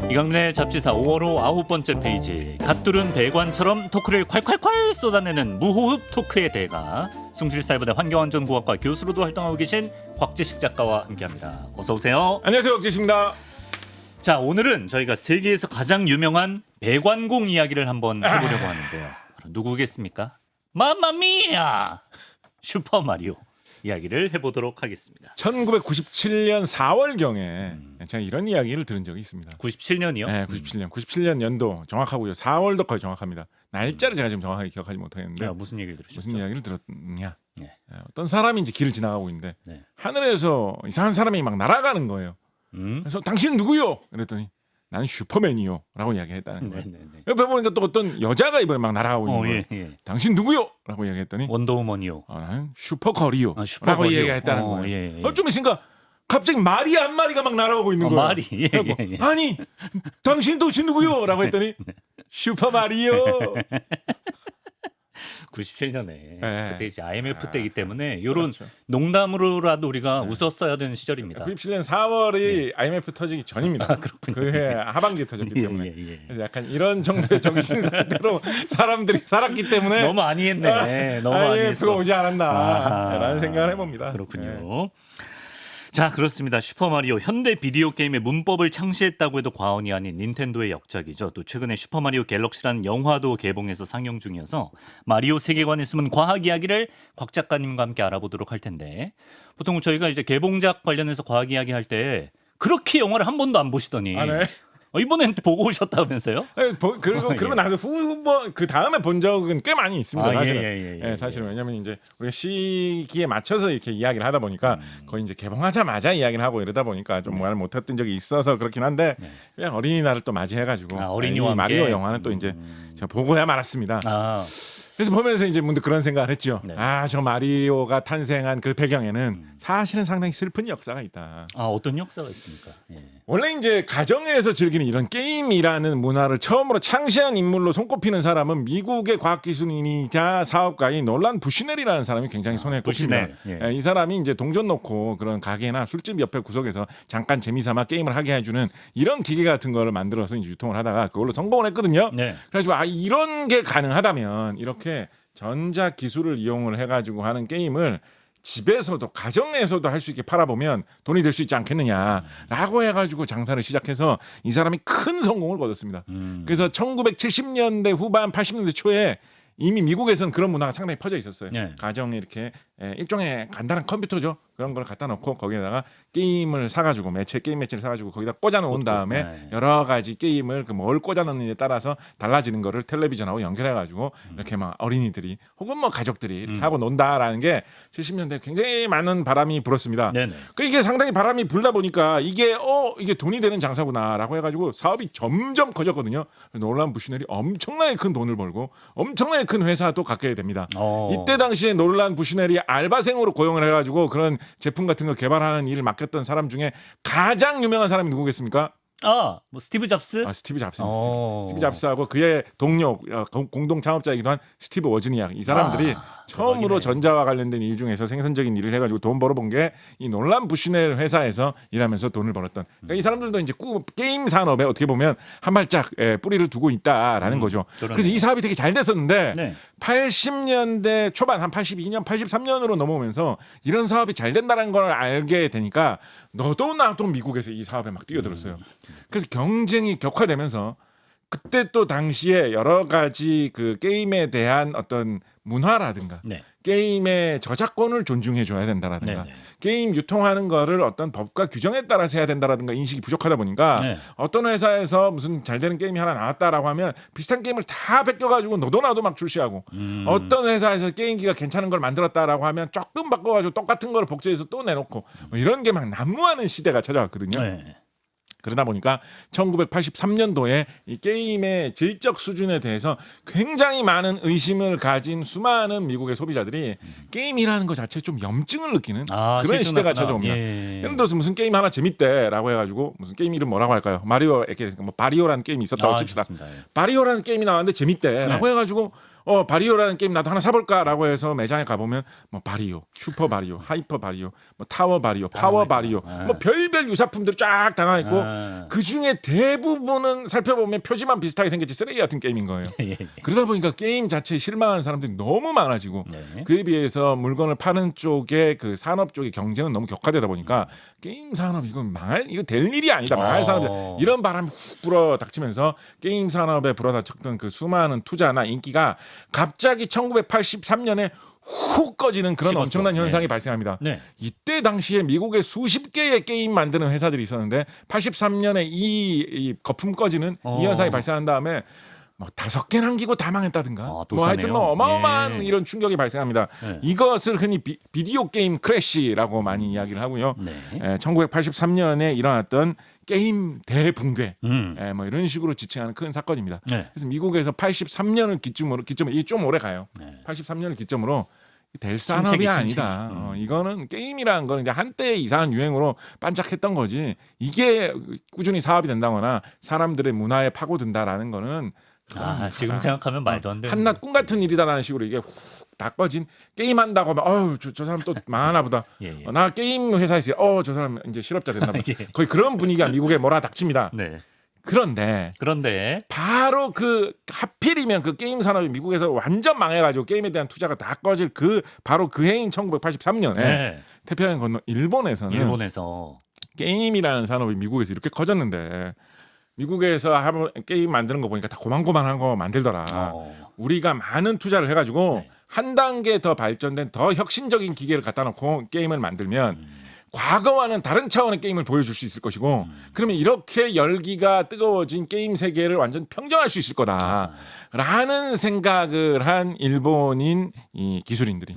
이강민의 잡지사 5월호 9번째 페이지. 갓두른 배관처럼 토크를 콸콸콸 쏟아내는 무호흡 토크의 대가, 숭실사이버대 환경안전공학과 교수로도 활동하고 계신 곽지식 작가와 함께합니다. 어서 오세요. 안녕하세요, 곽지식입니다. 자, 오늘은 저희가 세계에서 가장 유명한 배관공 이야기를 한번 해보려고 하는데요. 누구겠습니까? 맘마미야! 슈퍼마리오 이야기를 해보도록 하겠습니다. 1997년 4월경에 제가 이런 이야기를 들은 적이 있습니다. 97년이요? 네, 97년 연도 정확하고요. 4월도 거의 정확합니다. 날짜를 제가 지금 정확하게 기억하지 못하겠는데 무슨 얘기를 들으셨죠? 무슨 이야기를 들었냐? 네. 어떤 사람이 이제 길을 지나가고 있는데 네. 하늘에서 이상한 사람이 막 날아가는 거예요. 그래서 당신은 누구요? 그랬더니 나는 슈퍼맨이요 라고 이야기했다는 거예요. 네네네. 옆에 보니까 또 어떤 여자가 이번에 막 날아가고 있는 거예요. 예. 당신 누구요? 라고 이야기했더니 원더우먼이요. 나는 슈퍼걸이요 라고 슈퍼걸이요. 이야기했다는 거예요. 예. 좀 있으니까 갑자기 말이 한 마리가 막 날아가고 있는 거예요. 말이. 예. 아니 당신 도대체 누구요? 라고 했더니 슈퍼마리오. 97년에 네. 그때 이제 IMF 때이기 때문에 이런 그렇죠. 농담으로라도 우리가 웃었어야 되는 시절입니다. 97년 4월이 IMF 터지기 전입니다. 그렇군요. 그해 하반기에 터졌기 때문에 예. 그래서 약간 이런 정도의 정신 상태로 사람들이 살았기 때문에 너무 아니했네. 너무 IMF가 아니했어. 오지 않았나라는 생각을 해봅니다. 그렇군요. 자, 그렇습니다. 슈퍼마리오, 현대 비디오 게임의 문법을 창시했다고 해도 과언이 아닌 닌텐도의 역작이죠. 또 최근에 슈퍼마리오 갤럭시라는 영화도 개봉해서 상영 중이어서 마리오 세계관에 숨은 과학 이야기를 곽 작가님과 함께 알아보도록 할 텐데, 보통 저희가 이제 개봉작 관련해서 과학 이야기 할 때 그렇게 영화를 한 번도 안 보시더니 네. 이번엔 보고 오셨다면서요? 그리고 나서 후번 그 다음에 본 적은 꽤 많이 있습니다. 사실은. 예. 사실은 왜냐하면 이제 우리가 시기에 맞춰서 이렇게 이야기를 하다 보니까 거의 이제 개봉하자마자 이야기를 하고 이러다 보니까 좀 말을 못했던 적이 있어서 그렇긴 한데 그냥 어린이날을 또 맞이해가지고 어린이와 이 함께? 마리오 영화는 또 이제 제가 보고야 말았습니다. 그래서 보면서 이제 문득 그런 생각을 했죠. 네. 저 마리오가 탄생한 그 배경에는 사실은 상당히 슬픈 역사가 있다. 어떤 역사가 있습니까? 예. 원래 이제 가정에서 즐기는 이런 게임이라는 문화를 처음으로 창시한 인물로 손꼽히는 사람은 미국의 과학기술인이자 사업가인 놀란 부시넬이라는 사람이 굉장히 손에 꼽힙니다. 부시넬. 이 사람이 이제 동전 놓고 그런 가게나 술집 옆에 구석에서 잠깐 재미삼아 게임을 하게 해주는 이런 기계 같은 거를 만들어서 이제 유통을 하다가 그걸로 성공을 했거든요. 네. 그래가지고 이런 게 가능하다면 이렇게 전자 기술을 이용을 해가지고 하는 게임을 집에서도 가정에서도 할 수 있게 팔아보면 돈이 될 수 있지 않겠느냐라고 해가지고 장사를 시작해서 이 사람이 큰 성공을 거뒀습니다. 그래서 1970년대 후반 80년대 초에 이미 미국에서는 그런 문화가 상당히 퍼져 있었어요. 네. 가정에 이렇게 일종의 간단한 컴퓨터죠. 그런 걸 갖다 놓고 거기에다가 게임을 사가지고 게임 매체를 사가지고 거기다 꽂아 놓은 다음에 여러 가지 게임을 뭘 꽂아 놓느냐에 따라서 달라지는 거를 텔레비전하고 연결해가지고 이렇게 막 어린이들이 혹은 뭐 가족들이 이렇게 하고 논다라는 게 70년대 굉장히 많은 바람이 불었습니다. 이게 상당히 바람이 불다 보니까 이게 돈이 되는 장사구나라고 해가지고 사업이 점점 커졌거든요. 놀란 부시넬이 엄청나게 큰 돈을 벌고 엄청나게 큰 회사도 갖게 됩니다. 이때 당시에 놀란 부시넬이 알바생으로 고용을 해가지고 그런 제품 같은 거 개발하는 일을 맡겼던 사람 중에 가장 유명한 사람이 누구겠습니까? 뭐 스티브 잡스? 스티브 잡스입니다. 스티브 잡스하고 그의 동료 공동 창업자이기도 한 스티브 워즈니악, 이 사람들이 처음으로 전자와 관련된 일 중에서 생산적인 일을 해가지고 돈 벌어본 게 이 놀란 부시넬 회사에서 일하면서 돈을 벌었던. 그러니까 이 사람들도 이제 게임 산업에 어떻게 보면 한 발짝 뿌리를 두고 있다라는 거죠. 그래서 이 사업이 되게 잘 됐었는데 80년대 초반 한 82년, 83년으로 넘어오면서 이런 사업이 잘 된다는 걸 알게 되니까 너도 나도 미국에서 이 사업에 막 뛰어들었어요. 그래서 경쟁이 격화되면서 그때 또 당시에 여러 가지 그 게임에 대한 어떤 문화라든가 게임의 저작권을 존중해 줘야 된다라든가 게임 유통하는 거를 어떤 법과 규정에 따라서 해야 된다라든가 인식이 부족하다 보니까 어떤 회사에서 무슨 잘 되는 게임이 하나 나왔다라고 하면 비슷한 게임을 다 베껴가지고 너도 나도 막 출시하고 어떤 회사에서 게임기가 괜찮은 걸 만들었다라고 하면 조금 바꿔가지고 똑같은 걸 복제해서 또 내놓고 뭐 이런 게 막 난무하는 시대가 찾아왔거든요. 그러다 보니까 1983년도에 이 게임의 질적 수준에 대해서 굉장히 많은 의심을 가진 수많은 미국의 소비자들이 게임이라는 것 자체에 좀 염증을 느끼는 그런 시대가 찾아옵니다. 예를 들어서 무슨 게임 하나 재밌대라고 해가지고 무슨 게임 이름 뭐라고 할까요? 마리오, 뭐 바리오라는 게임이 있었다고 칩시다. 바리오라는 게임이 나왔는데 재밌대라고 해가지고 바리오라는 게임 나도 하나 사볼까라고 해서 매장에 가보면 뭐 바리오, 슈퍼 바리오, 하이퍼 바리오, 뭐 타워 바리오, 파워 바리오, 뭐 별별 유사품들이 쫙 담아 있고 그 중에 대부분은 살펴보면 표지만 비슷하게 생겼지 쓰레기 같은 게임인 거예요. 예. 그러다 보니까 게임 자체에 실망하는 사람들이 너무 많아지고 네. 그에 비해서 물건을 파는 쪽에 그 산업 쪽의 경쟁은 너무 격화되다 보니까 게임 산업 이거 될 일이 아니다. 망할 산업이다. 이런 바람이 훅 불어 닥치면서 게임 산업에 불어닥쳤던 그 수많은 투자나 인기가 갑자기 1983년에 훅 꺼지는 그런 식었어. 엄청난 현상이 발생합니다. 네. 이때 당시에 미국에 수십 개의 게임 만드는 회사들이 있었는데 83년에 이 거품 꺼지는 이 현상이 발생한 다음에 뭐 5개 남기고 다 망했다든가 또 뭐 하여튼 뭐 어마어마한 예. 이런 충격이 발생합니다. 네. 이것을 흔히 비디오 게임 크래시라고 많이 이야기를 하고요. 네. 1983년에 일어났던 게임 대붕괴 뭐 이런 식으로 지칭하는 큰 사건입니다. 네. 그래서 미국에서 83년을 기점으로 이게 좀 오래 가요. 네. 83년을 기점으로 될 산업이 아니다. 이거는 게임이라는 거는 이제 한때 이상한 유행으로 반짝했던 거지. 이게 꾸준히 사업이 된다거나 사람들의 문화에 파고든다라는 거는 지금 생각하면 말도 안 되는 한낱 꿈 같은 일이다라는 식으로 이게 훅 다 꺼진 게임한다고 하면 저 사람 또 망하나 보다. 예. 나 게임 회사에 있어요. 저 사람 이제 실업자 됐나 보다. 예. 거의 그런 분위기가 미국에 몰아닥칩니다. 네. 그런데 바로 그 하필이면 그 게임 산업이 미국에서 완전 망해가지고 게임에 대한 투자가 다 꺼질 바로 그 해인 1983년에 네. 태평양 건너 일본에서는 게임이라는 산업이 미국에서 이렇게 커졌는데 미국에서 게임 만드는 거 보니까 다 고만고만한 거 만들더라. 우리가 많은 투자를 해가지고 네. 한 단계 더 발전된 더 혁신적인 기계를 갖다 놓고 게임을 만들면 과거와는 다른 차원의 게임을 보여줄 수 있을 것이고 그러면 이렇게 열기가 뜨거워진 게임 세계를 완전 평정할 수 있을 거다라는 생각을 한 일본인 이 기술인들이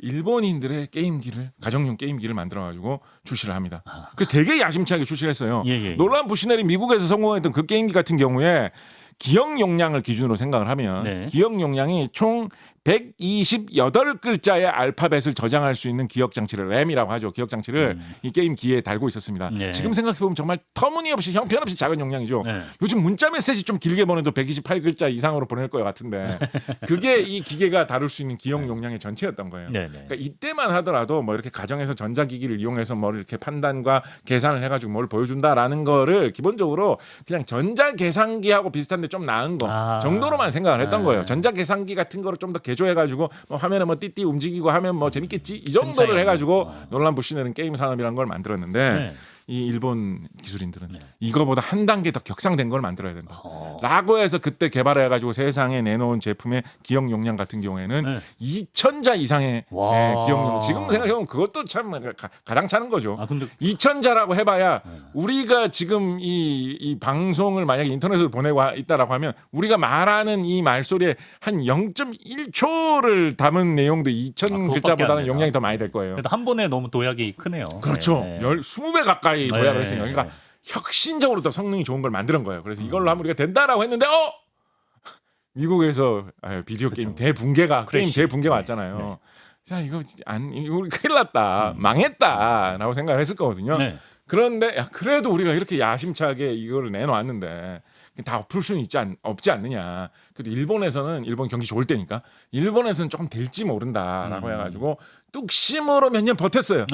일본인들의 게임기를 가정용 게임기를 만들어가지고 출시를 합니다. 그래서 되게 야심차게 출시를 했어요. 놀란 부시넬이 미국에서 성공했던 그 게임기 같은 경우에 기억 용량을 기준으로 생각을 하면 기억 용량이 총 128글자의 알파벳을 저장할 수 있는 기억 장치를 램이라고 하죠. 기억 장치를 이 게임기에 달고 있었습니다. 지금 생각해 보면 정말 터무니없이 형편없이 작은 용량이죠. 요즘 문자 메시지 좀 길게 보내도 128글자 이상으로 보낼 것 같은데 그게 이 기계가 다룰 수 있는 기억 용량의 전체였던 거예요. 그러니까 이때만 하더라도 뭐 이렇게 가정에서 전자기기를 이용해서 뭘 이렇게 판단과 계산을 해가지고 뭘 보여준다라는 거를 기본적으로 그냥 전자계산기하고 비슷한데 좀 나은 거 정도로만 생각을 했던 거예요. 전자계산기 같은 거를 좀 더 개조해가지고 뭐 화면에 뭐 띠띠 움직이고 하면 뭐 재밌겠지 이 정도를 해가지고 놀란 부시넬은 게임 산업이라는 걸 만들었는데 이 일본 기술인들은 이거보다 한 단계 더 격상된 걸 만들어야 된다. 라고 해서 그때 개발해가지고 세상에 내놓은 제품의 기억 용량 같은 경우에는 2,000자 이상의 기억 용량. 지금 생각해보면 그것도 참 가당찮은 거죠. 2,000자라고 해봐야 우리가 지금 이 방송을 만약에 인터넷으로 보내고 있다라고 하면 우리가 말하는 이 말소리에 한 0.1초를 담은 내용도 2,000글자보다는 용량이 더 많이 될 거예요. 그래도 한 번에 너무 도약이 크네요. 그렇죠. 20배 가까이 도약을 했으니까. 그러니까 혁신적으로 더 성능이 좋은 걸 만드는 거예요. 그래서 이걸로 하면 우리가 된다라고 했는데 미국에서 비디오 게임 대붕괴가 게임 대붕괴가 왔잖아요. 자 이거 우리 큰일 났다. 망했다라고 생각을 했을 거거든요. 그런데 그래도 우리가 이렇게 야심차게 이거를 내놓았는데 다 풀 수는 없지 않느냐. 그래도 일본에서는 일본 경기 좋을 때니까 일본에서는 조금 될지 모른다라고 해가지고 뚝심으로 몇 년 버텼어요.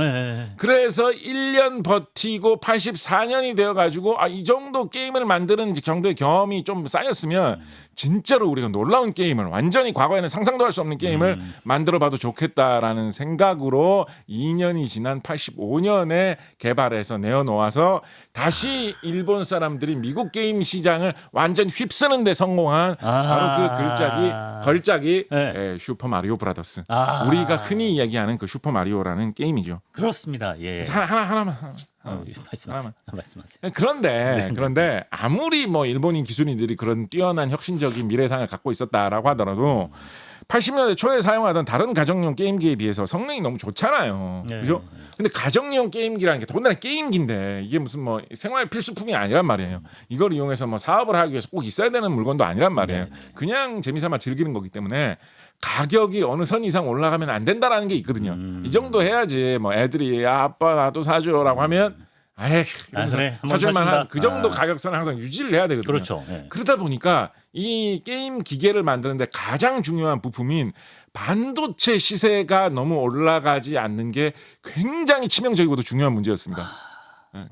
그래서 1년 버티고 84년이 되어가지고 이 정도 게임을 만드는 정도의 경험이 좀 쌓였으면 진짜로 우리가 놀라운 게임을 완전히 과거에는 상상도 할 수 없는 게임을 만들어봐도 좋겠다라는 생각으로 2년이 지난 85년에 개발해서 내어놓아서 다시 일본 사람들이 미국 게임 시장을 완전 휩쓰는 데 성공한 바로 그 걸작이 슈퍼 마리오 브라더스. 우리가 흔히 얘기하는 그 슈퍼 마리오라는 게임이죠. 그렇습니다. 예. 하나만. 말씀하세요. 그런데 아무리 뭐 일본인 기술인들이 그런 뛰어난 혁신적인 미래상을 갖고 있었다라고 하더라도 80년대 초에 사용하던 다른 가정용 게임기에 비해서 성능이 너무 좋잖아요. 그죠? 근데 가정용 게임기라는 게 더군다나 게임기인데 이게 무슨 뭐 생활 필수품이 아니란 말이에요. 이걸 이용해서 뭐 사업을 하기 위해서 꼭 있어야 되는 물건도 아니란 말이에요. 그냥 재미삼아 즐기는 거기 때문에 가격이 어느 선 이상 올라가면 안 된다라는 게 있거든요. 이 정도 해야지 뭐 애들이 아빠 나도 사줘라고 하면 아이 그래, 한번 사줄만한 사준다. 그 정도 가격선을 항상 유지를 해야 되거든요. 그렇죠. 예. 그러다 보니까 이 게임 기계를 만드는데 가장 중요한 부품인 반도체 시세가 너무 올라가지 않는 게 굉장히 치명적이고도 중요한 문제였습니다.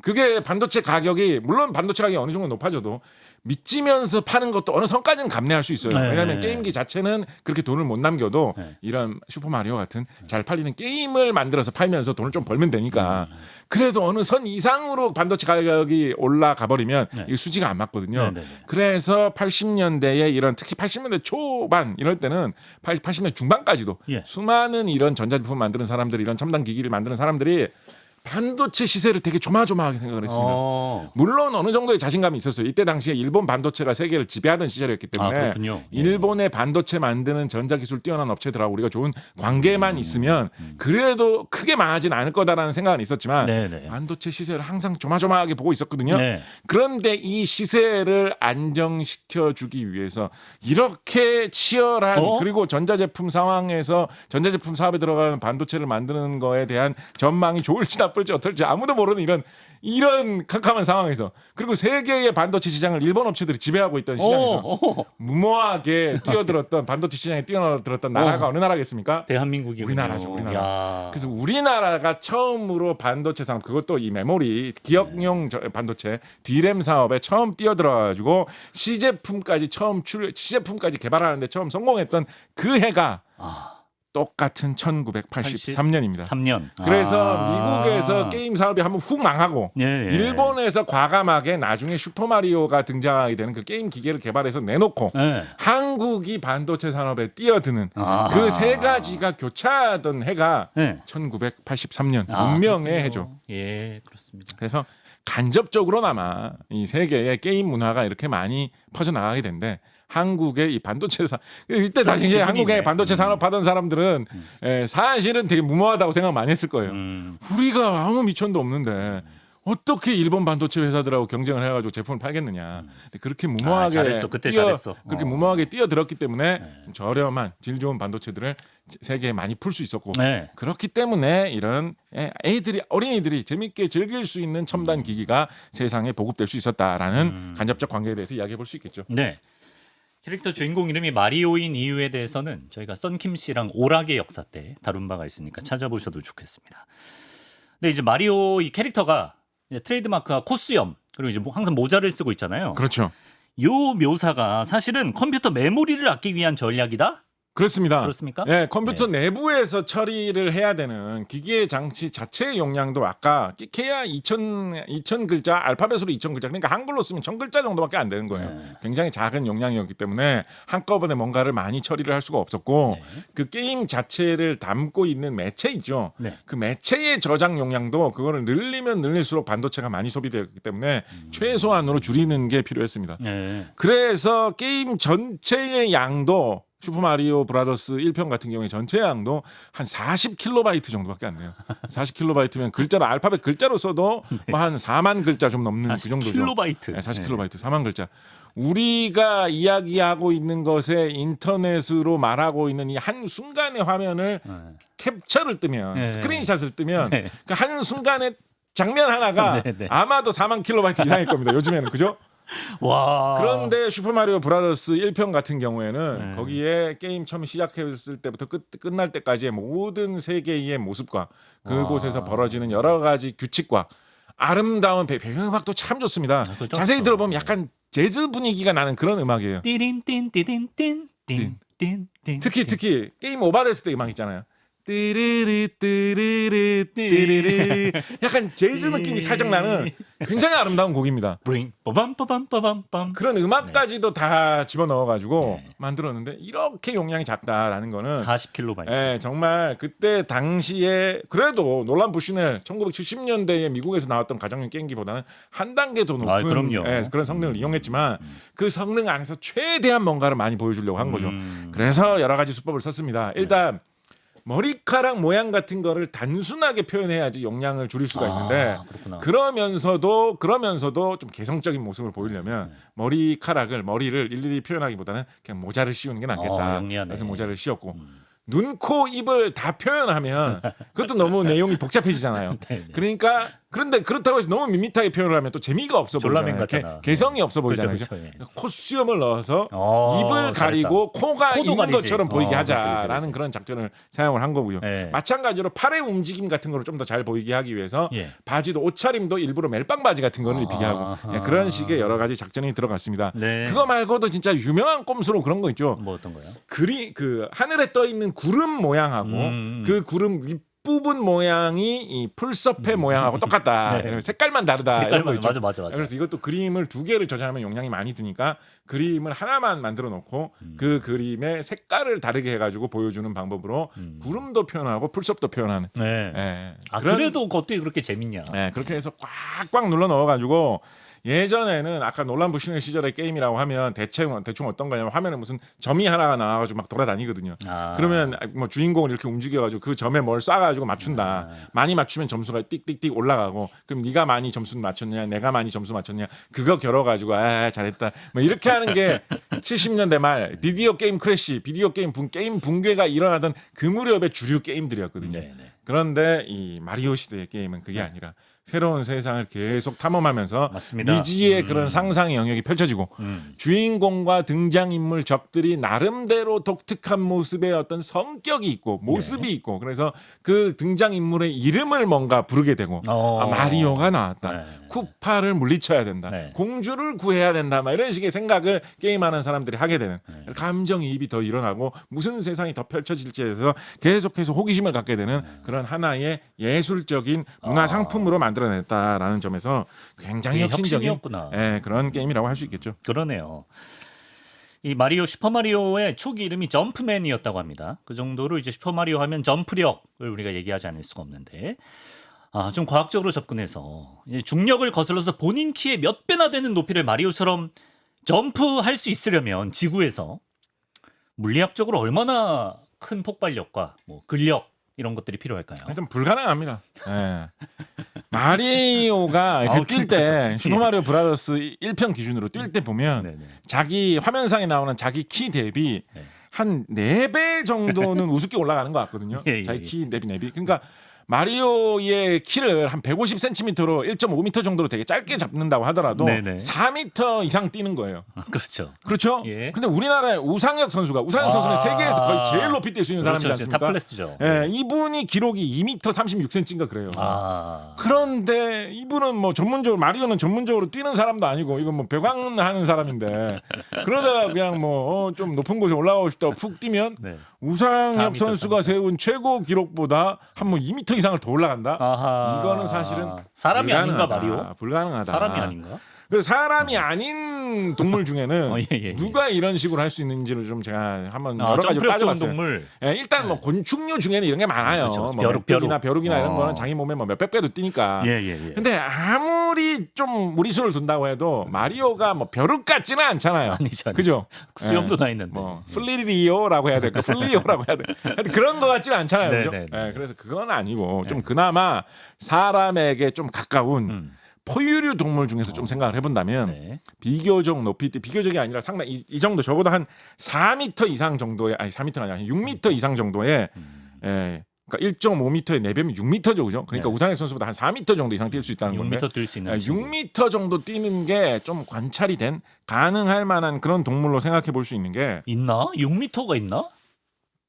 그게 반도체 가격이 물론 반도체 가격이 어느 정도 높아져도 믿지면서 파는 것도 어느 선까지는 감내할 수 있어요. 네. 왜냐하면 게임기 자체는 그렇게 돈을 못 남겨도 네. 이런 슈퍼마리오 같은 잘 팔리는 게임을 만들어서 팔면서 돈을 좀 벌면 되니까 그래도 어느 선 이상으로 반도체 가격이 올라가 버리면 네. 이게 수지가 안 맞거든요. 네, 네, 네. 그래서 80년대에 이런 특히 80년대 초반 이럴 때는 80년대 중반까지도 예. 수많은 이런 전자제품 만드는 사람들이 이런 첨단 기기를 만드는 사람들이 반도체 시세를 되게 조마조마하게 생각을 했습니다. 물론 어느 정도의 자신감이 있었어요. 이때 당시에 일본 반도체가 세계를 지배하던 시절이었기 때문에 그렇군요. 예. 일본의 반도체 만드는 전자기술 뛰어난 업체들하고 우리가 좋은 관계만 있으면 그래도 크게 망하진 않을 거다라는 생각은 있었지만 네네. 반도체 시세를 항상 조마조마하게 보고 있었거든요. 네. 그런데 이 시세를 안정시켜주기 위해서 이렇게 치열한 그리고 전자제품 상황에서 전자제품 사업에 들어가는 반도체를 만드는 거에 대한 전망이 좋을지 나쁠지 어떨지 아무도 모르는 이런 캄캄한 상황에서 그리고 세계의 반도체 시장을 일본 업체들이 지배하고 있던 시장에서 무모하게 뛰어들었던 반도체 시장에 뛰어들었던 나라가 어느 나라겠습니까? 대한민국이군요. 우리나라죠. 우리나라. 야. 그래서 우리나라가 처음으로 반도체 산업 그것도 이 메모리 기억용 반도체 D램 사업에 처음 뛰어들어가지고 시제품까지 시제품까지 개발하는데 처음 성공했던 그 해가 똑같은 1983년입니다. 3년. 그래서 미국에서 게임 사업이 한번 훅 망하고 예. 일본에서 과감하게 나중에 슈퍼마리오가 등장하게 되는 그 게임 기계를 개발해서 내놓고 예. 한국이 반도체 산업에 뛰어드는 그 세 가지가 교차하던 해가 예. 1983년 운명의 해죠. 예, 그렇습니다. 그래서 간접적으로나마 이 세계의 게임 문화가 이렇게 많이 퍼져나가게 된데 한국의 이 반도체 이때 당시에 한국의 반도체 산업하던 사람들은 사실은 되게 무모하다고 생각 많이 했을 거예요. 우리가 아무 미천도 없는데 어떻게 일본 반도체 회사들하고 경쟁을 해가지고 제품을 팔겠느냐. 근데 그렇게 무모하게 잘했어. 그때 잘했어. 그렇게 무모하게 뛰어들었기 때문에 저렴한 질 좋은 반도체들을 세계에 많이 풀 수 있었고 네. 그렇기 때문에 이런 어린이들이 재밌게 즐길 수 있는 첨단 기기가 세상에 보급될 수 있었다라는 간접적 관계에 대해서 이야기해 볼 수 있겠죠. 네. 캐릭터 주인공 이름이 마리오인 이유에 대해서는 저희가 썬킴 씨랑 오락의 역사 때 다룬 바가 있으니까 찾아보셔도 좋겠습니다. 근데 이제 마리오 이 캐릭터가 이제 트레이드마크가 코수염 그리고 이제 항상 모자를 쓰고 있잖아요. 그렇죠. 요 묘사가 사실은 컴퓨터 메모리를 아끼기 위한 전략이다? 그렇습니다. 그렇습니까? 네, 컴퓨터 내부에서 처리를 해야 되는 기계 장치 자체의 용량도 아까 KR 2000 글자 알파벳으로 2000 글자 그러니까 한글로 쓰면 1000 글자 정도밖에 안 되는 거예요. 굉장히 작은 용량이었기 때문에 한꺼번에 뭔가를 많이 처리를 할 수가 없었고 그 게임 자체를 담고 있는 매체 있죠. 그 매체의 저장 용량도 그거를 늘리면 늘릴수록 반도체가 많이 소비되었기 때문에 최소한으로 줄이는 게 필요했습니다. 그래서 게임 전체의 양도 슈퍼마리오 브라더스 1편 같은 경우에 전체 양도 한 40kB 정도밖에 안 돼요. 40kB면 글자로 알파벳 글자로 써도 뭐 한 4만 글자 좀 넘는 그 정도죠. 40kB. 네, 40kB, 4만 글자. 우리가 이야기하고 있는 것에 인터넷으로 말하고 있는 이 한 순간의 화면을 캡처를 뜨면 스크린샷을 뜨면 그 한 순간의 장면 하나가 아마도 4만 kB 이상일 겁니다. 요즘에는 그죠? 와. 그런데 슈퍼마리오 브라더스 1편 같은 경우에는 거기에 게임 처음 시작했을 때부터 끝날 때까지의 모든 세계의 모습과 그곳에서 벌어지는 여러 가지 규칙과 아름다운 배경음악도 참 좋습니다. 자세히 들어보면 약간 재즈 분위기가 나는 그런 음악이에요. 특히 게임 오버됐을 때 음악 있잖아요. 띠르르 띠르르 띠르르 약간 재즈 느낌이 살짝 나는 굉장히 아름다운 곡입니다. 빠밤 그런 음악까지도 다 집어넣어가지고 만들었는데 이렇게 용량이 작다라는 거는 40kB. 정말 그때 당시에 그래도 놀란 부슈넬 1970년대에 미국에서 나왔던 가정용 게임기보다는 한 단계 더 높은 그런 성능을 이용했지만 그 성능 안에서 최대한 뭔가를 많이 보여주려고 한 거죠. 그래서 여러 가지 수법을 썼습니다. 일단 머리카락 모양 같은 거를 단순하게 표현해야지 용량을 줄일 수가 있는데 그러면서도 좀 개성적인 모습을 보이려면 머리를 일일이 표현하기보다는 그냥 모자를 씌우는 게 낫겠다. 그래서 모자를 씌웠고 눈, 코, 입을 다 표현하면 그것도 너무 내용이 복잡해지잖아요. 그러니까 그런데 그렇다고 해서 너무 밋밋하게 표현을 하면 또 재미가 없어 졸라맨 보이잖아요. 같잖아. 개성이 없어 보이잖아요. 그렇죠, 그죠? 그렇죠, 예. 콧수염을 넣어서 입을 잘했다. 가리고 코가 코도 있는 가리지. 것처럼 보이게 그렇지, 하자라는 그렇지. 그런 작전을 사용을 한 거고요. 예. 마찬가지로 팔의 움직임 같은 거를 좀 더 잘 보이게 하기 위해서 예. 바지도 옷차림도 일부러 멜빵 바지 같은 거를 입히게 하고 아하. 예, 그런 식의 여러 가지 작전이 들어갔습니다. 네. 그거 말고도 진짜 유명한 꼼수로 그런 거 있죠. 뭐 어떤 거요? 그 하늘에 떠 있는 구름 모양하고 그 구름 윗부분 모양이 이 풀섭의 모양하고 똑같다. 네. 색깔만 다르다. 이런 거 색깔만 있죠. 맞아. 그래서 이것도 그림을 2개를 저장하면 용량이 많이 드니까 그림을 하나만 만들어 놓고 그 그림의 색깔을 다르게 해가지고 보여주는 방법으로 구름도 표현하고 풀섭도 표현하는. 네. 예. 아 그런- 그래도 어떻게 그렇게 재밌냐? 예, 그렇게 해서 꽉꽉 눌러 넣어가지고 예전에는 아까 놀란 부시넬 시절의 게임이라고 하면 대충 어떤 거냐면 화면에 무슨 점이 하나가 나와가지고 막 돌아다니거든요. 아. 그러면 뭐 주인공을 이렇게 움직여가지고 그 점에 뭘 쏴가지고 맞춘다. 많이 맞추면 점수가 띡띡띡 올라가고 그럼 네가 많이 점수 맞췄냐, 내가 많이 점수 맞췄냐 그거 겨뤄가지고 잘했다. 뭐 이렇게 하는 게 70년대 말 비디오 게임 크래시, 비디오 게임 게임 붕괴가 일어나던 그 무렵의 주류 게임들이었거든요. 네네. 그런데 이 마리오 시대의 게임은 그게 아니라 새로운 세상을 계속 탐험하면서 맞습니다. 미지의 그런 상상의 영역이 펼쳐지고 주인공과 등장인물 적들이 나름대로 독특한 모습의 어떤 성격이 있고 모습이 있고 그래서 그 등장인물의 이름을 뭔가 부르게 되고 마리오가 나왔다. 네. 쿠파를 물리쳐야 된다. 네. 공주를 구해야 된다. 막 이런 식의 생각을 게임하는 사람들이 하게 되는 감정이입이 더 일어나고 무슨 세상이 더 펼쳐질지에 대해서 계속해서 호기심을 갖게 되는 그런 하나의 예술적인 문화 상품으로 만들어냈다라는 점에서 굉장히 그게 혁신적인 혁신이었구나. 그런 게임이라고 할 수 있겠죠. 그러네요. 이 마리오 슈퍼마리오의 초기 이름이 점프맨이었다고 합니다. 그 정도로 이제 슈퍼마리오 하면 점프력을 우리가 얘기하지 않을 수가 없는데 좀 과학적으로 접근해서 이 중력을 거슬러서 본인 키의 몇 배나 되는 높이를 마리오처럼 점프할 수 있으려면 지구에서 물리학적으로 얼마나 큰 폭발력과 뭐 근력 이런 것들이 필요할까요? 일단 불가능합니다. 마리오가 아우, 뛸 때 힘들어서. 슈퍼마리오 브라더스 1편 기준으로 뛸 때 보면 네네. 자기 화면상에 나오는 자기 키 대비 네. 한 4배 정도는 우습게 올라가는 것 같거든요. 예. 자기 키 대비 내비. 그러니까 마리오의 키를 한 150cm로 1.5m 정도로 되게 짧게 잡는다고 하더라도 네네. 4m 이상 뛰는 거예요. 그렇죠. 그렇죠? 예. 근데 우리나라의 우상혁 선수는 세계에서 거의 제일 높이 뛸 수 있는 사람이지 그렇죠. 않습니까? 탑클래스죠. 예, 이분이 기록이 2m 36cm인가 그래요. 그런데 이분은 뭐 전문적으로 마리오는 전문적으로 뛰는 사람도 아니고 이건 뭐 배광하는 사람인데 그러다가 그냥 뭐 좀 높은 곳에 올라가고 싶다고 푹 뛰면 네. 우상혁 4m, 선수가 세운 최고 기록보다 한 뭐 2m 이상을 더 올라간다. 아하. 이거는 사실은 사람이 아닌가 불가능하다. 마리오? 불가능하다. 사람이 아닌가? 그래서 사람이 아닌 동물 중에는 예. 누가 이런 식으로 할 수 있는지를 좀 제가 한번 여러 가지로 점프력 좋은 따져봤어요. 동물. 일단 뭐 곤충류 중에는 이런 게 많아요. 그렇죠. 뭐 벼룩. 벼룩이나 이런 거는 자기 몸에 뭐 몇백 배도 뛰니까. 예. 근데 아무리 좀 무리수를 둔다고 해도 마리오가 뭐 벼룩 같지는 않잖아요. 아니죠. 그죠? 수염도 나 있는데. 뭐 플리리오라고 해야 될까? 플리오라고 해야 될까? 하여튼 그런 거 같지는 않잖아요. 그죠? 네. 그래서 그건 아니고 좀 그나마 사람에게 좀 가까운 포유류 동물 중에서 좀 생각을 해본다면 네. 비교적 높이 비교적이 아니라 상당히 이 정도 적어도 한 4m 이상 정도의 4m가 아니라 6m 이상 정도의 그러니까 1.5m의 4배면 6m죠, 그죠? 그러니까 네. 우상혁 선수보다 한 4m 정도 이상 뛸 수 있다는 건데 6m 뛸 수 있는. 6m 정도 뛰는 게 좀 관찰이 된 가능할 만한 그런 동물로 생각해 볼 수 있는 게 있나? 6m가 있나?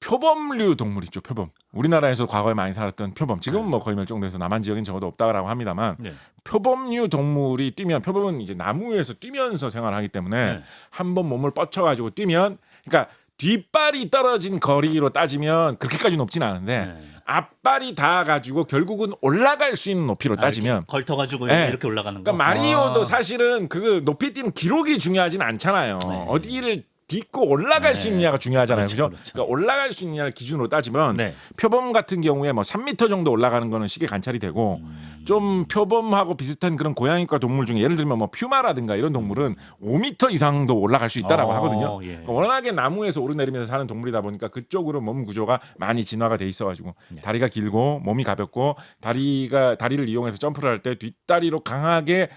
표범류 동물 있죠, 표범. 우리나라에서 과거에 많이 살았던 표범. 지금은 뭐 거의 멸종돼서 남한 지역엔 적어도 없다라고 합니다만 네. 표범류 동물이 뛰면 표범은 이제 나무 위에서 뛰면서 생활하기 때문에 네. 한번 몸을 뻗쳐가지고 뛰면 그러니까 뒷발이 떨어진 거리로 따지면 그렇게까지 높진 않은데 네. 앞발이 닿아가지고 결국은 올라갈 수 있는 높이로 따지면 걸터가지고 네. 이렇게 올라가는 거. 그러니까 마리오도 사실은 그 높이 뛰는 기록이 중요하진 않잖아요. 네. 어디를 딛고 올라갈 수 있느냐가 중요하잖아요. 그죠? 그렇죠. 그러니까 올라갈 수 있느냐를 기준으로 따지면 네. 표범 같은 경우에 뭐 3m 정도 올라가는 거는 쉽게 관찰이 되고 좀 표범하고 비슷한 그런 고양이과 동물 중에 예를 들면 뭐 퓨마라든가 이런 동물은 5m 이상도 올라갈 수 있다라고 하거든요. 예. 그러니까 워낙에 나무에서 오르내리면서 사는 동물이다 보니까 그쪽으로 몸 구조가 많이 진화가 돼 있어가지고 다리가 길고 몸이 가볍고 다리를 이용해서 점프를 할 때 뒷다리로 강하게